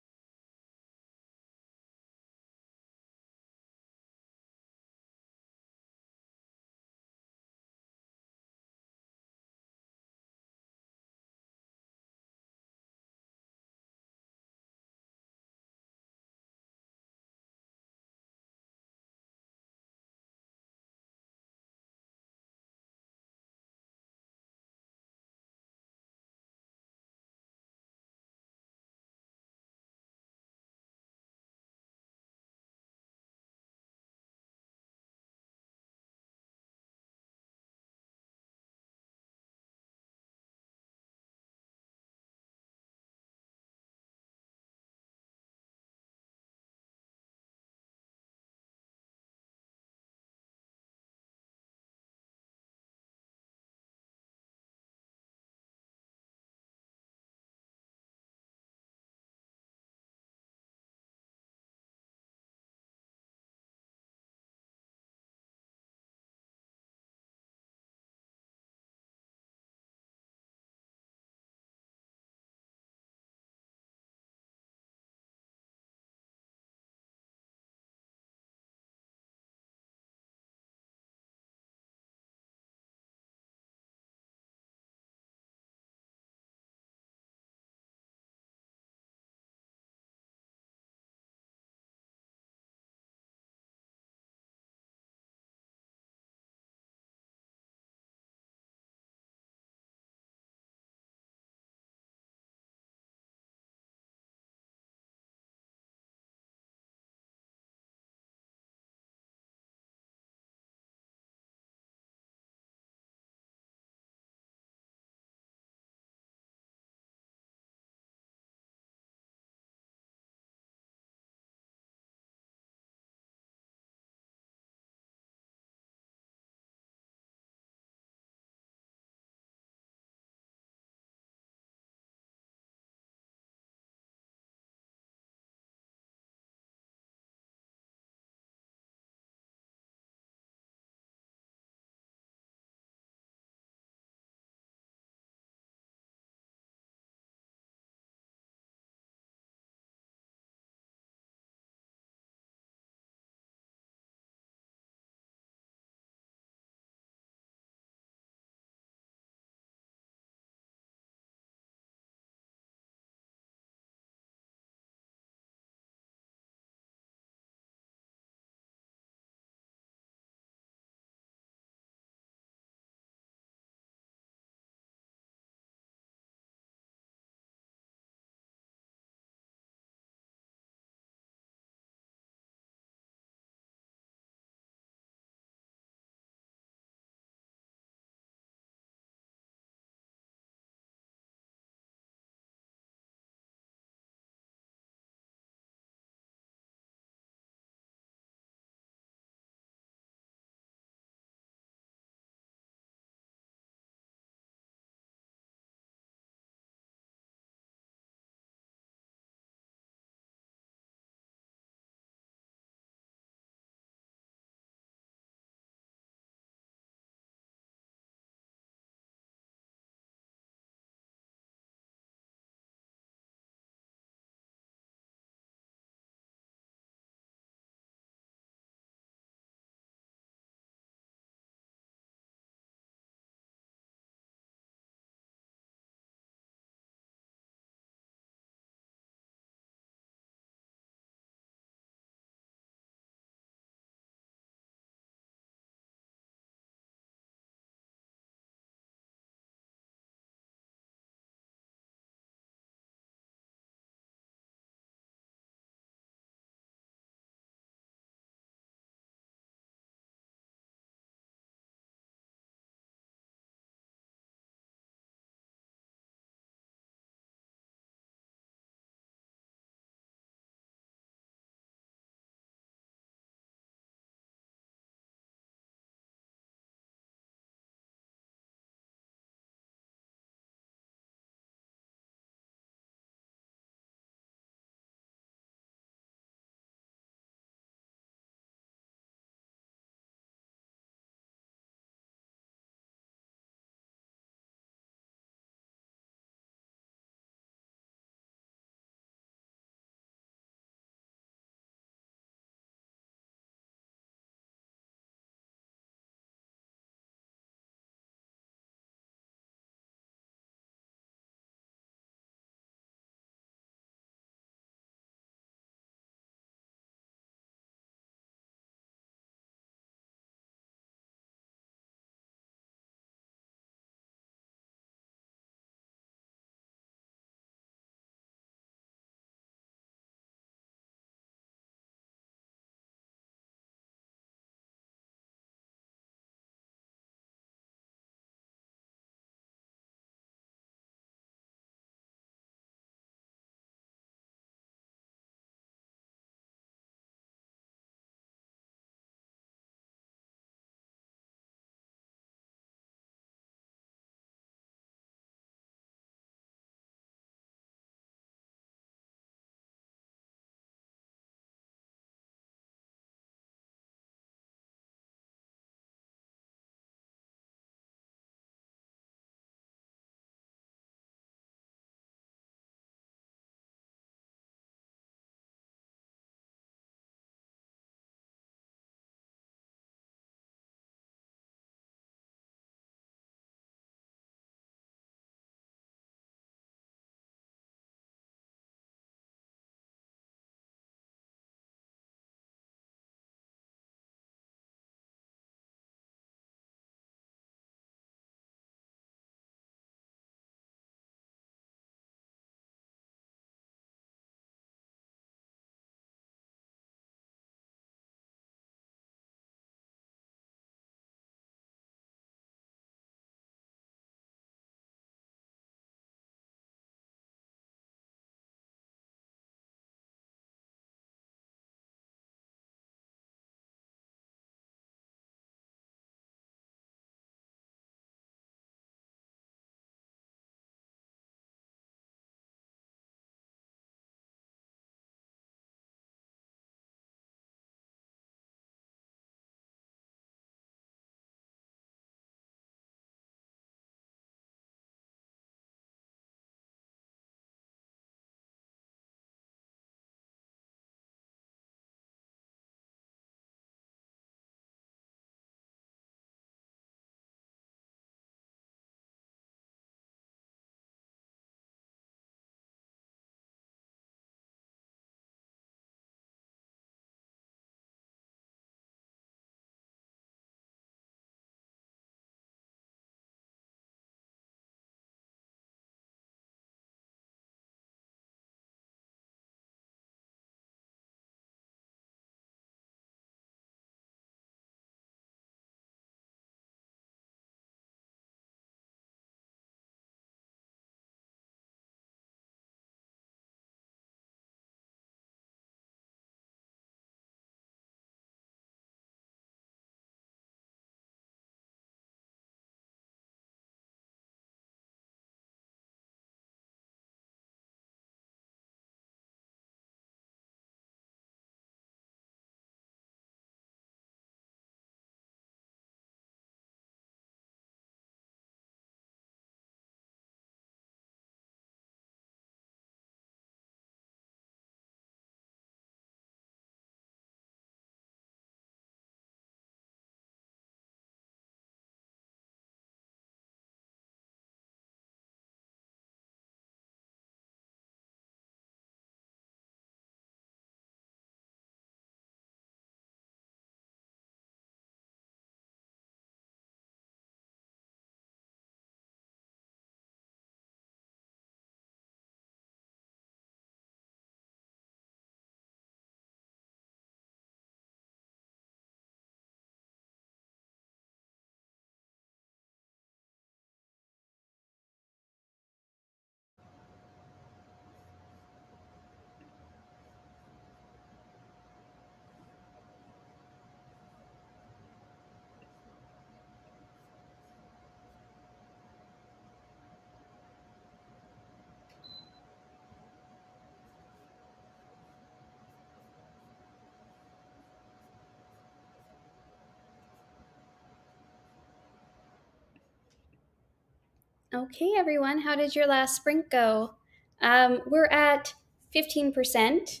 Okay, everyone, how did your last sprint go? We're at 15%.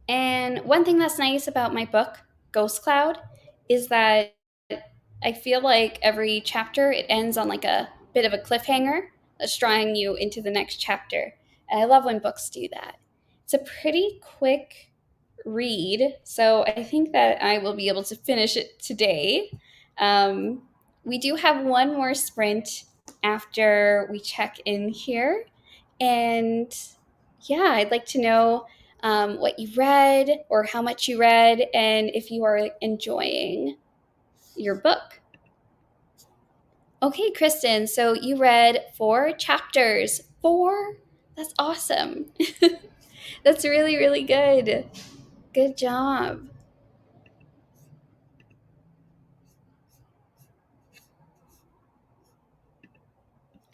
And one thing that's nice about my book, Ghost Cloud, is that I feel like every chapter it ends on like a bit of a cliffhanger that's drawing you into the next chapter. And I love when books do that. It's a pretty quick read, so I think that I will be able to finish it today. Um, we do have one more sprint after we check in here. And yeah, I'd like to know what you read or how much you read and if you are enjoying your book. Okay, Kristen, so you read 4 chapters. Four? That's awesome. That's really, really good. Good job.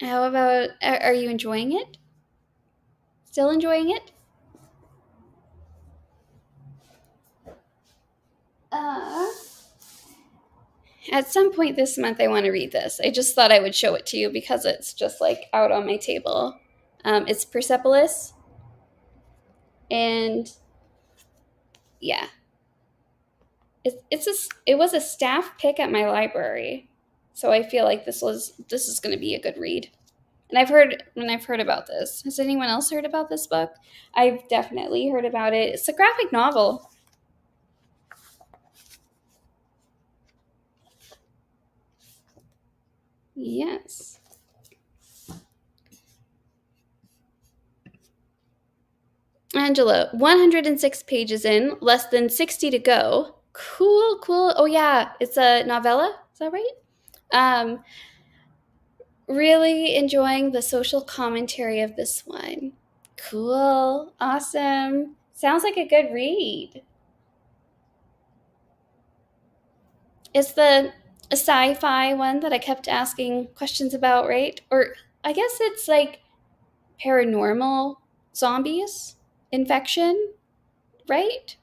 How about, are you enjoying it? Still enjoying it? Uh, at some point this month, I want to read this. I just thought I would show it to you because it's just like out on my table. It's Persepolis, and yeah, it was a staff pick at my library, so I feel like this is going to be a good read. And I've heard about this. Has anyone else heard about this book? I've definitely heard about it. It's a graphic novel. Yes. Angela, 106 pages in, less than 60 to go. Cool, cool. Oh yeah, it's a novella. Is that right? Um, really enjoying the social commentary of this one. Cool. Awesome. Sounds like a good read. It's the a sci-fi one that I kept asking questions about, right? Or I guess it's like paranormal zombies infection, right?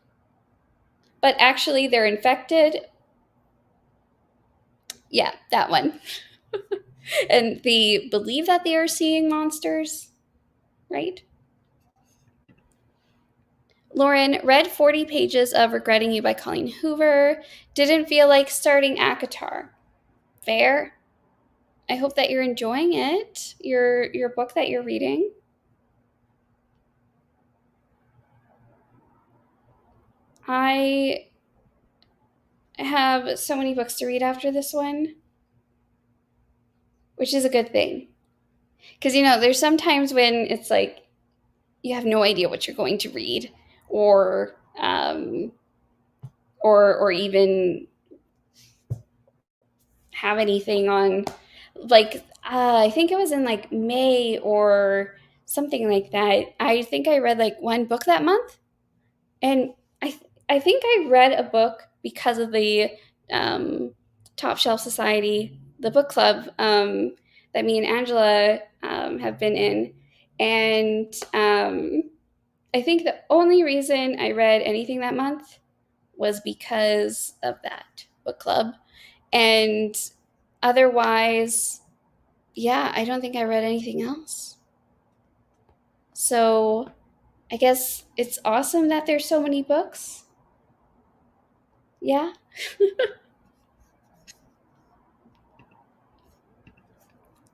But actually they're infected. Yeah, that one. And they believe that they are seeing monsters, right? Lauren read 40 pages of Regretting You by Colleen Hoover. Didn't feel like starting ACOTAR. Fair. I hope that you're enjoying it, your book that you're reading. I have so many books to read after this one, which is a good thing. Because, there's sometimes when it's like you have no idea what you're going to read or, or even have anything on, like, I think it was in like May or something like that. I think I read like one book that month. And I think I read a book because of the Top Shelf Society, the book club that me and Angela have been in. And I think the only reason I read anything that month was because of that book club. And otherwise, yeah, I don't think I read anything else. So I guess it's awesome that there's so many books. Yeah.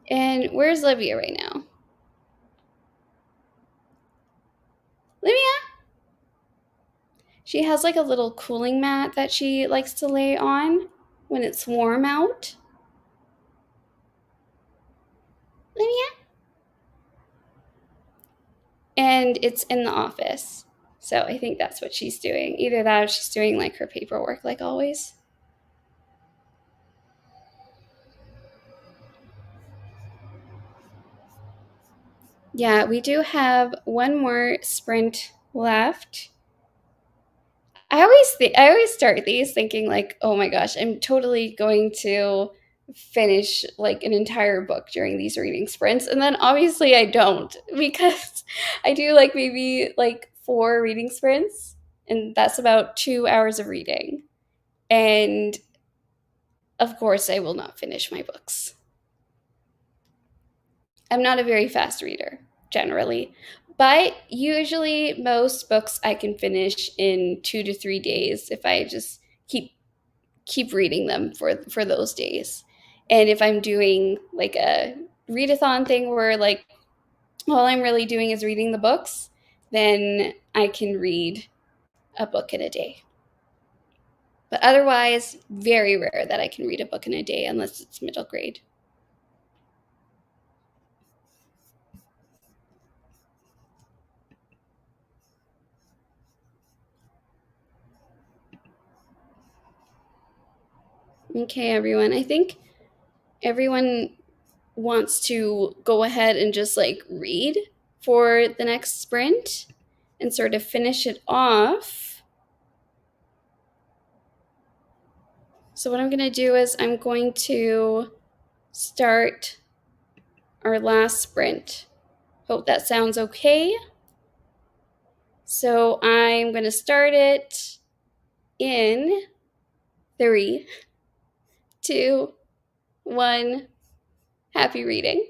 And where's Olivia right now? Olivia? She has like a little cooling mat that she likes to lay on when it's warm out. Olivia? And it's in the office. So I think that's what she's doing. Either that or she's doing like her paperwork like always. Yeah, we do have one more sprint left. I always start these thinking like, oh my gosh, I'm totally going to finish like an entire book during these reading sprints. And then obviously I don't because I do like maybe like 4 reading sprints, and that's about 2 hours of reading. And of course I will not finish my books. I'm not a very fast reader generally, but usually most books I can finish in 2 to 3 days if I just keep reading them for those days. And if I'm doing like a readathon thing where like all I'm really doing is reading the books, then I can read a book in a day. But otherwise, very rare that I can read a book in a day unless it's middle grade. Okay, everyone. I think everyone wants to go ahead and just like read for the next sprint and sort of finish it off. So, what I'm going to do is I'm going to start our last sprint. Hope that sounds okay. So, I'm going to start it in 3, 2, 1. Happy reading.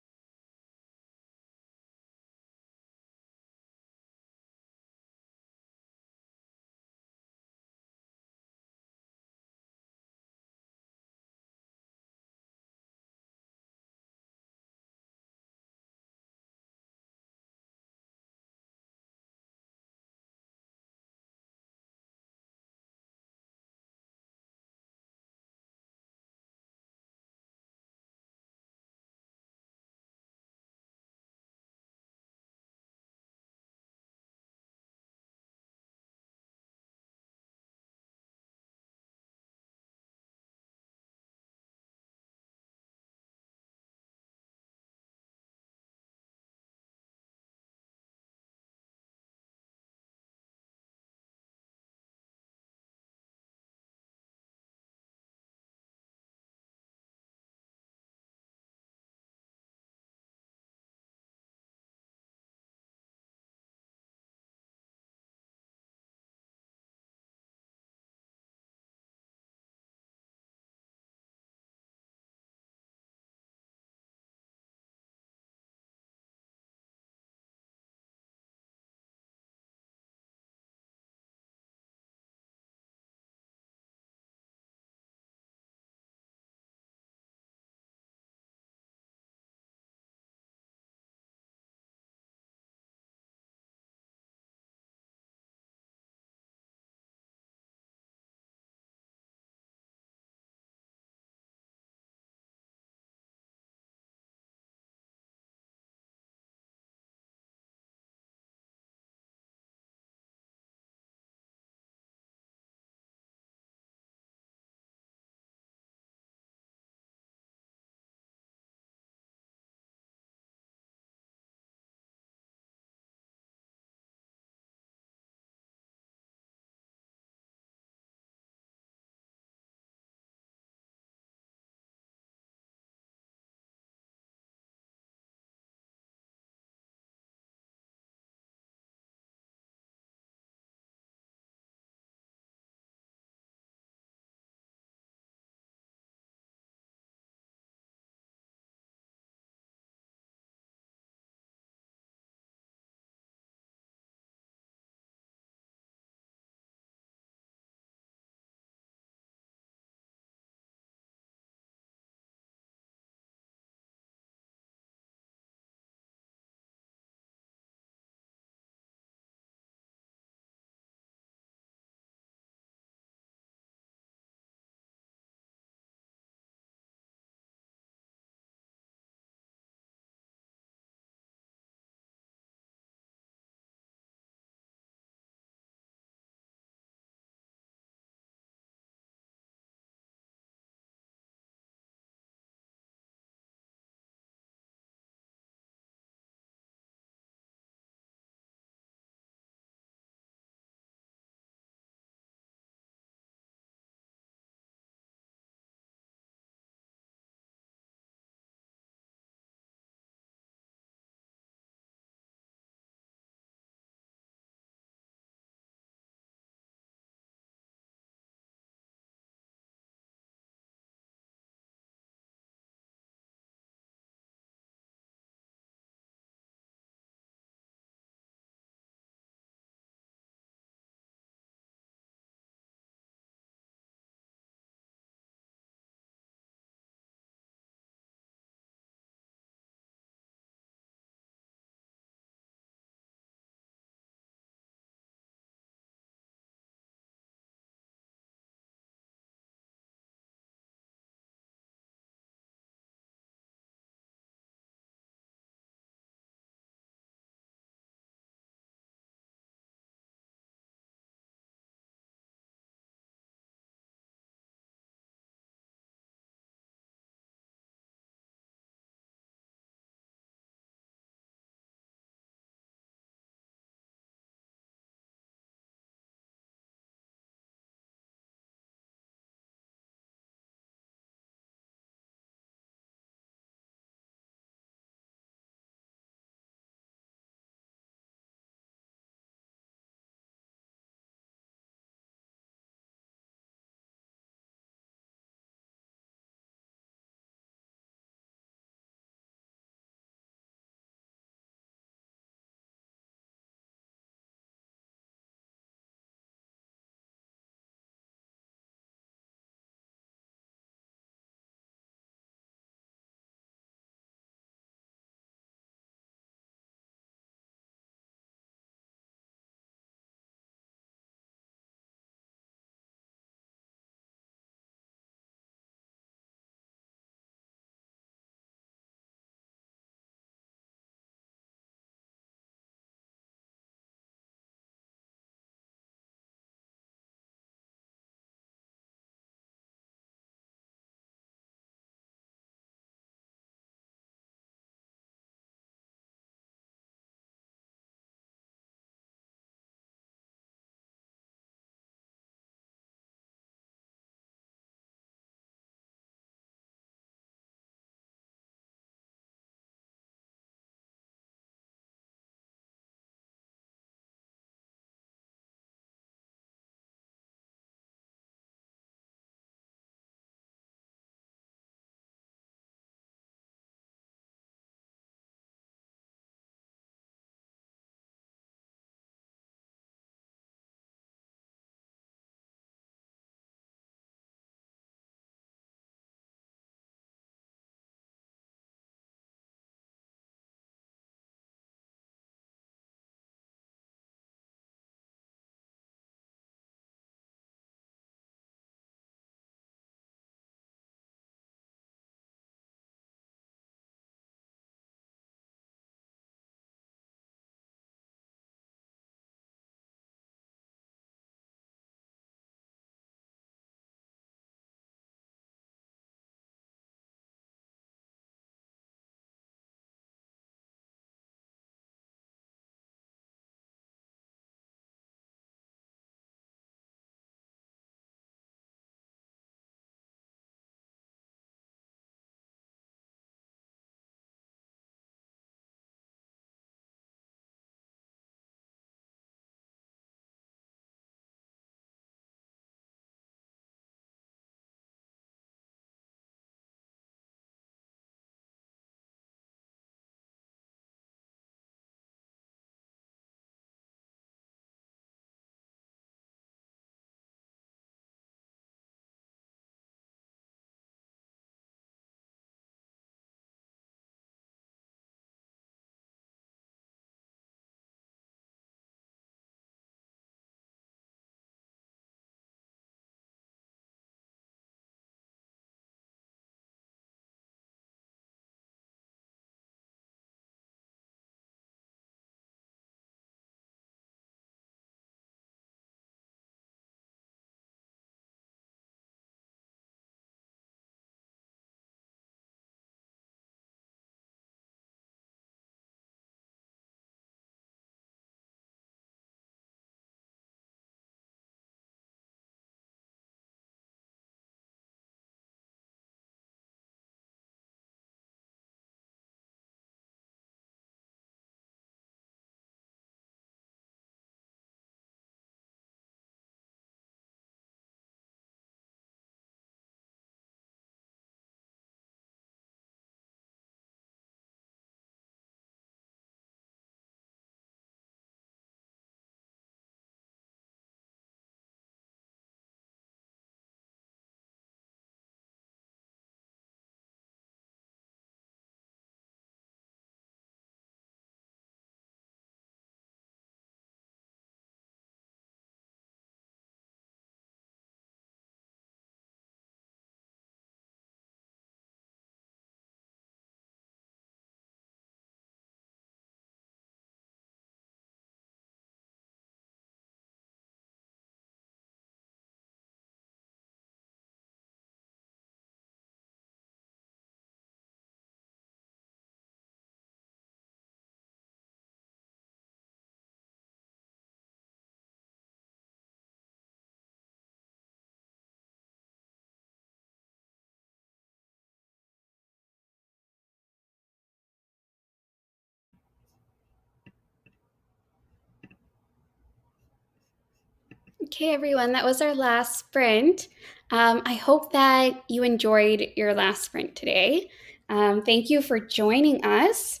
Okay, everyone, that was our last sprint. I hope that you enjoyed your last sprint today. Thank you for joining us.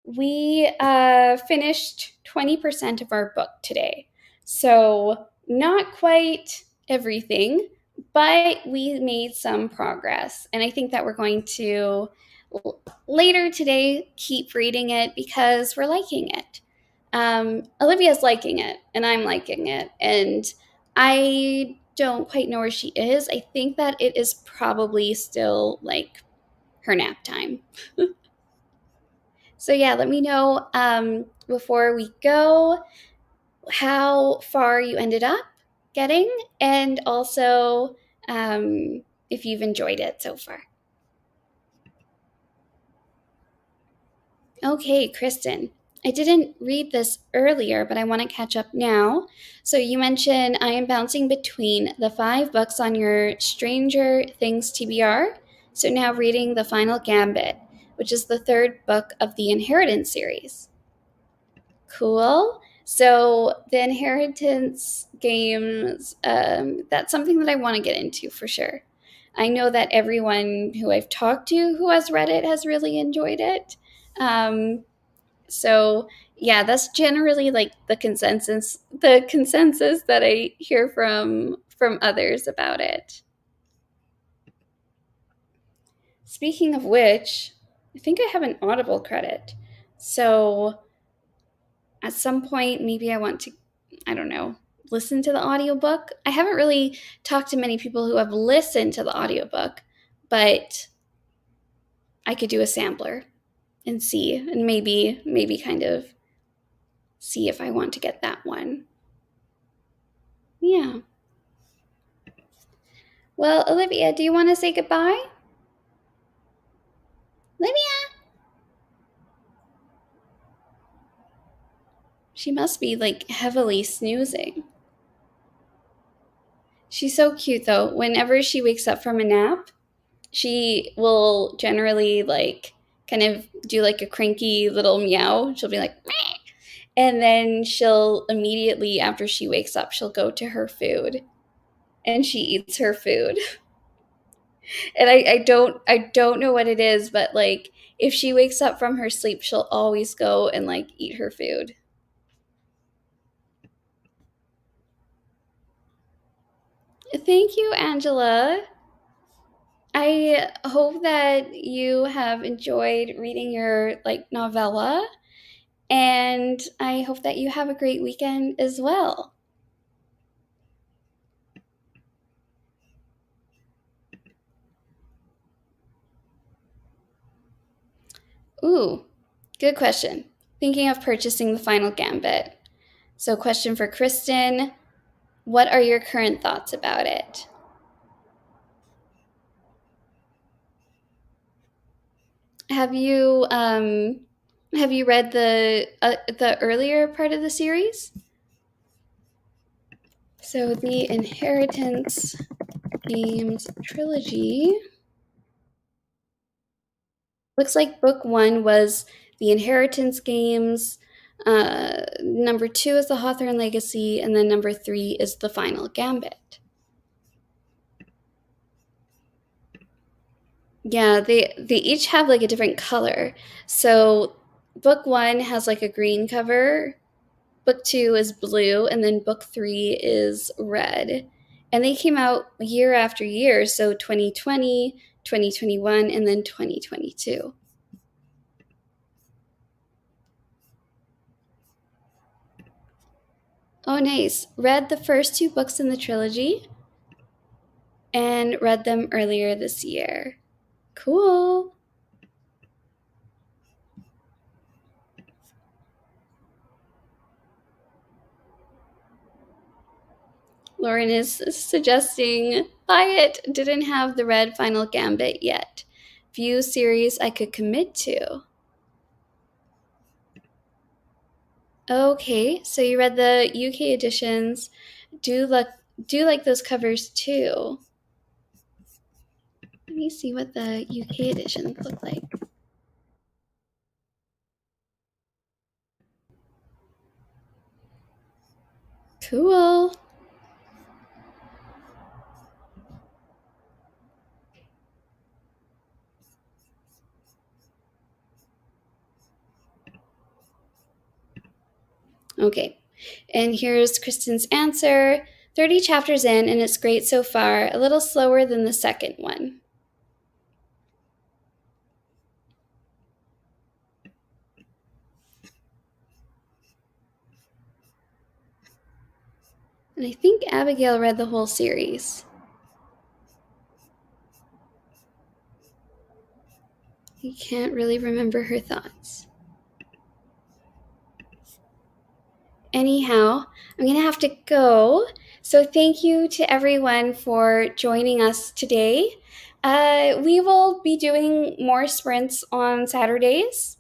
We finished 20% of our book today. So, not quite everything, but we made some progress. And I think that we're going to later today keep reading it because we're liking it. Olivia's liking it, and I'm liking it. And I don't quite know where she is. I think that it is probably still like her nap time. So yeah, let me know before we go how far you ended up getting, and also if you've enjoyed it so far. Okay, Kristen. I didn't read this earlier, but I want to catch up now. So you mentioned I am bouncing between the 5 books on your Stranger Things TBR. So now reading The Final Gambit, which is the 3rd book of the Inheritance series. Cool. So the inheritance games, that's something that I want to get into for sure. I know that everyone who I've talked to who has read it has really enjoyed it. So yeah, that's generally like the consensus that I hear from others about it. Speaking of which, I think I have an Audible credit. So at some point maybe I want to, I don't know, listen to the audiobook. I haven't really talked to many people who have listened to the audiobook, but I could do a sampler and see, and maybe kind of see if I want to get that one. Yeah. Well, Olivia, do you want to say goodbye? Olivia? She must be like heavily snoozing. She's so cute though. Whenever she wakes up from a nap, she will generally like kind of do like a cranky little meow. She'll be like, meh. And then she'll immediately after she wakes up, she'll go to her food and she eats her food. And I don't know what it is, but like if she wakes up from her sleep, she'll always go and like eat her food. Thank you, Angela. I hope that you have enjoyed reading your like novella, and I hope that you have a great weekend as well. Ooh, good question. Thinking of purchasing the final gambit. So, question for Kristen, what are your current thoughts about it? Have you read the earlier part of the series? So the Inheritance Games trilogy looks like book 1 was the Inheritance Games. Number 2 is the Hawthorne Legacy, and then number 3 is the Final Gambit. Yeah, they each have like a different color. So book 1 has like a green cover, book 2 is blue, and then book 3 is red. And they came out year after year, so 2020, 2021, and then 2022. Oh, nice. Read the first 2 books in the trilogy and read them earlier this year. Cool. Lauren is suggesting buy it. Didn't have the red Final Gambit yet. Few series I could commit to. Okay, so you read the UK editions. Do like those covers too. Let me see what the UK editions look like. Cool. Okay. And here's Kristen's answer. 30 chapters in, and it's great so far. A little slower than the second one. And I think Abigail read the whole series. I can't really remember her thoughts. Anyhow, I'm going to have to go. So thank you to everyone for joining us today. We will be doing more sprints on Saturdays.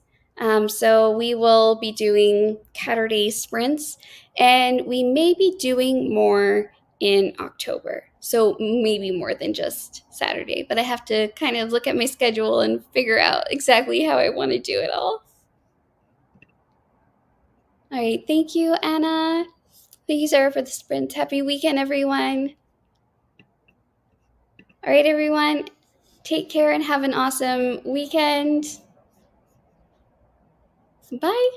So we will be doing Caturday sprints, and we may be doing more in October. So maybe more than just Saturday, but I have to kind of look at my schedule and figure out exactly how I want to do it all. All right, thank you, Anna. Thank you, Sarah, for the sprint. Happy weekend, everyone. All right, everyone. Take care and have an awesome weekend. Bye.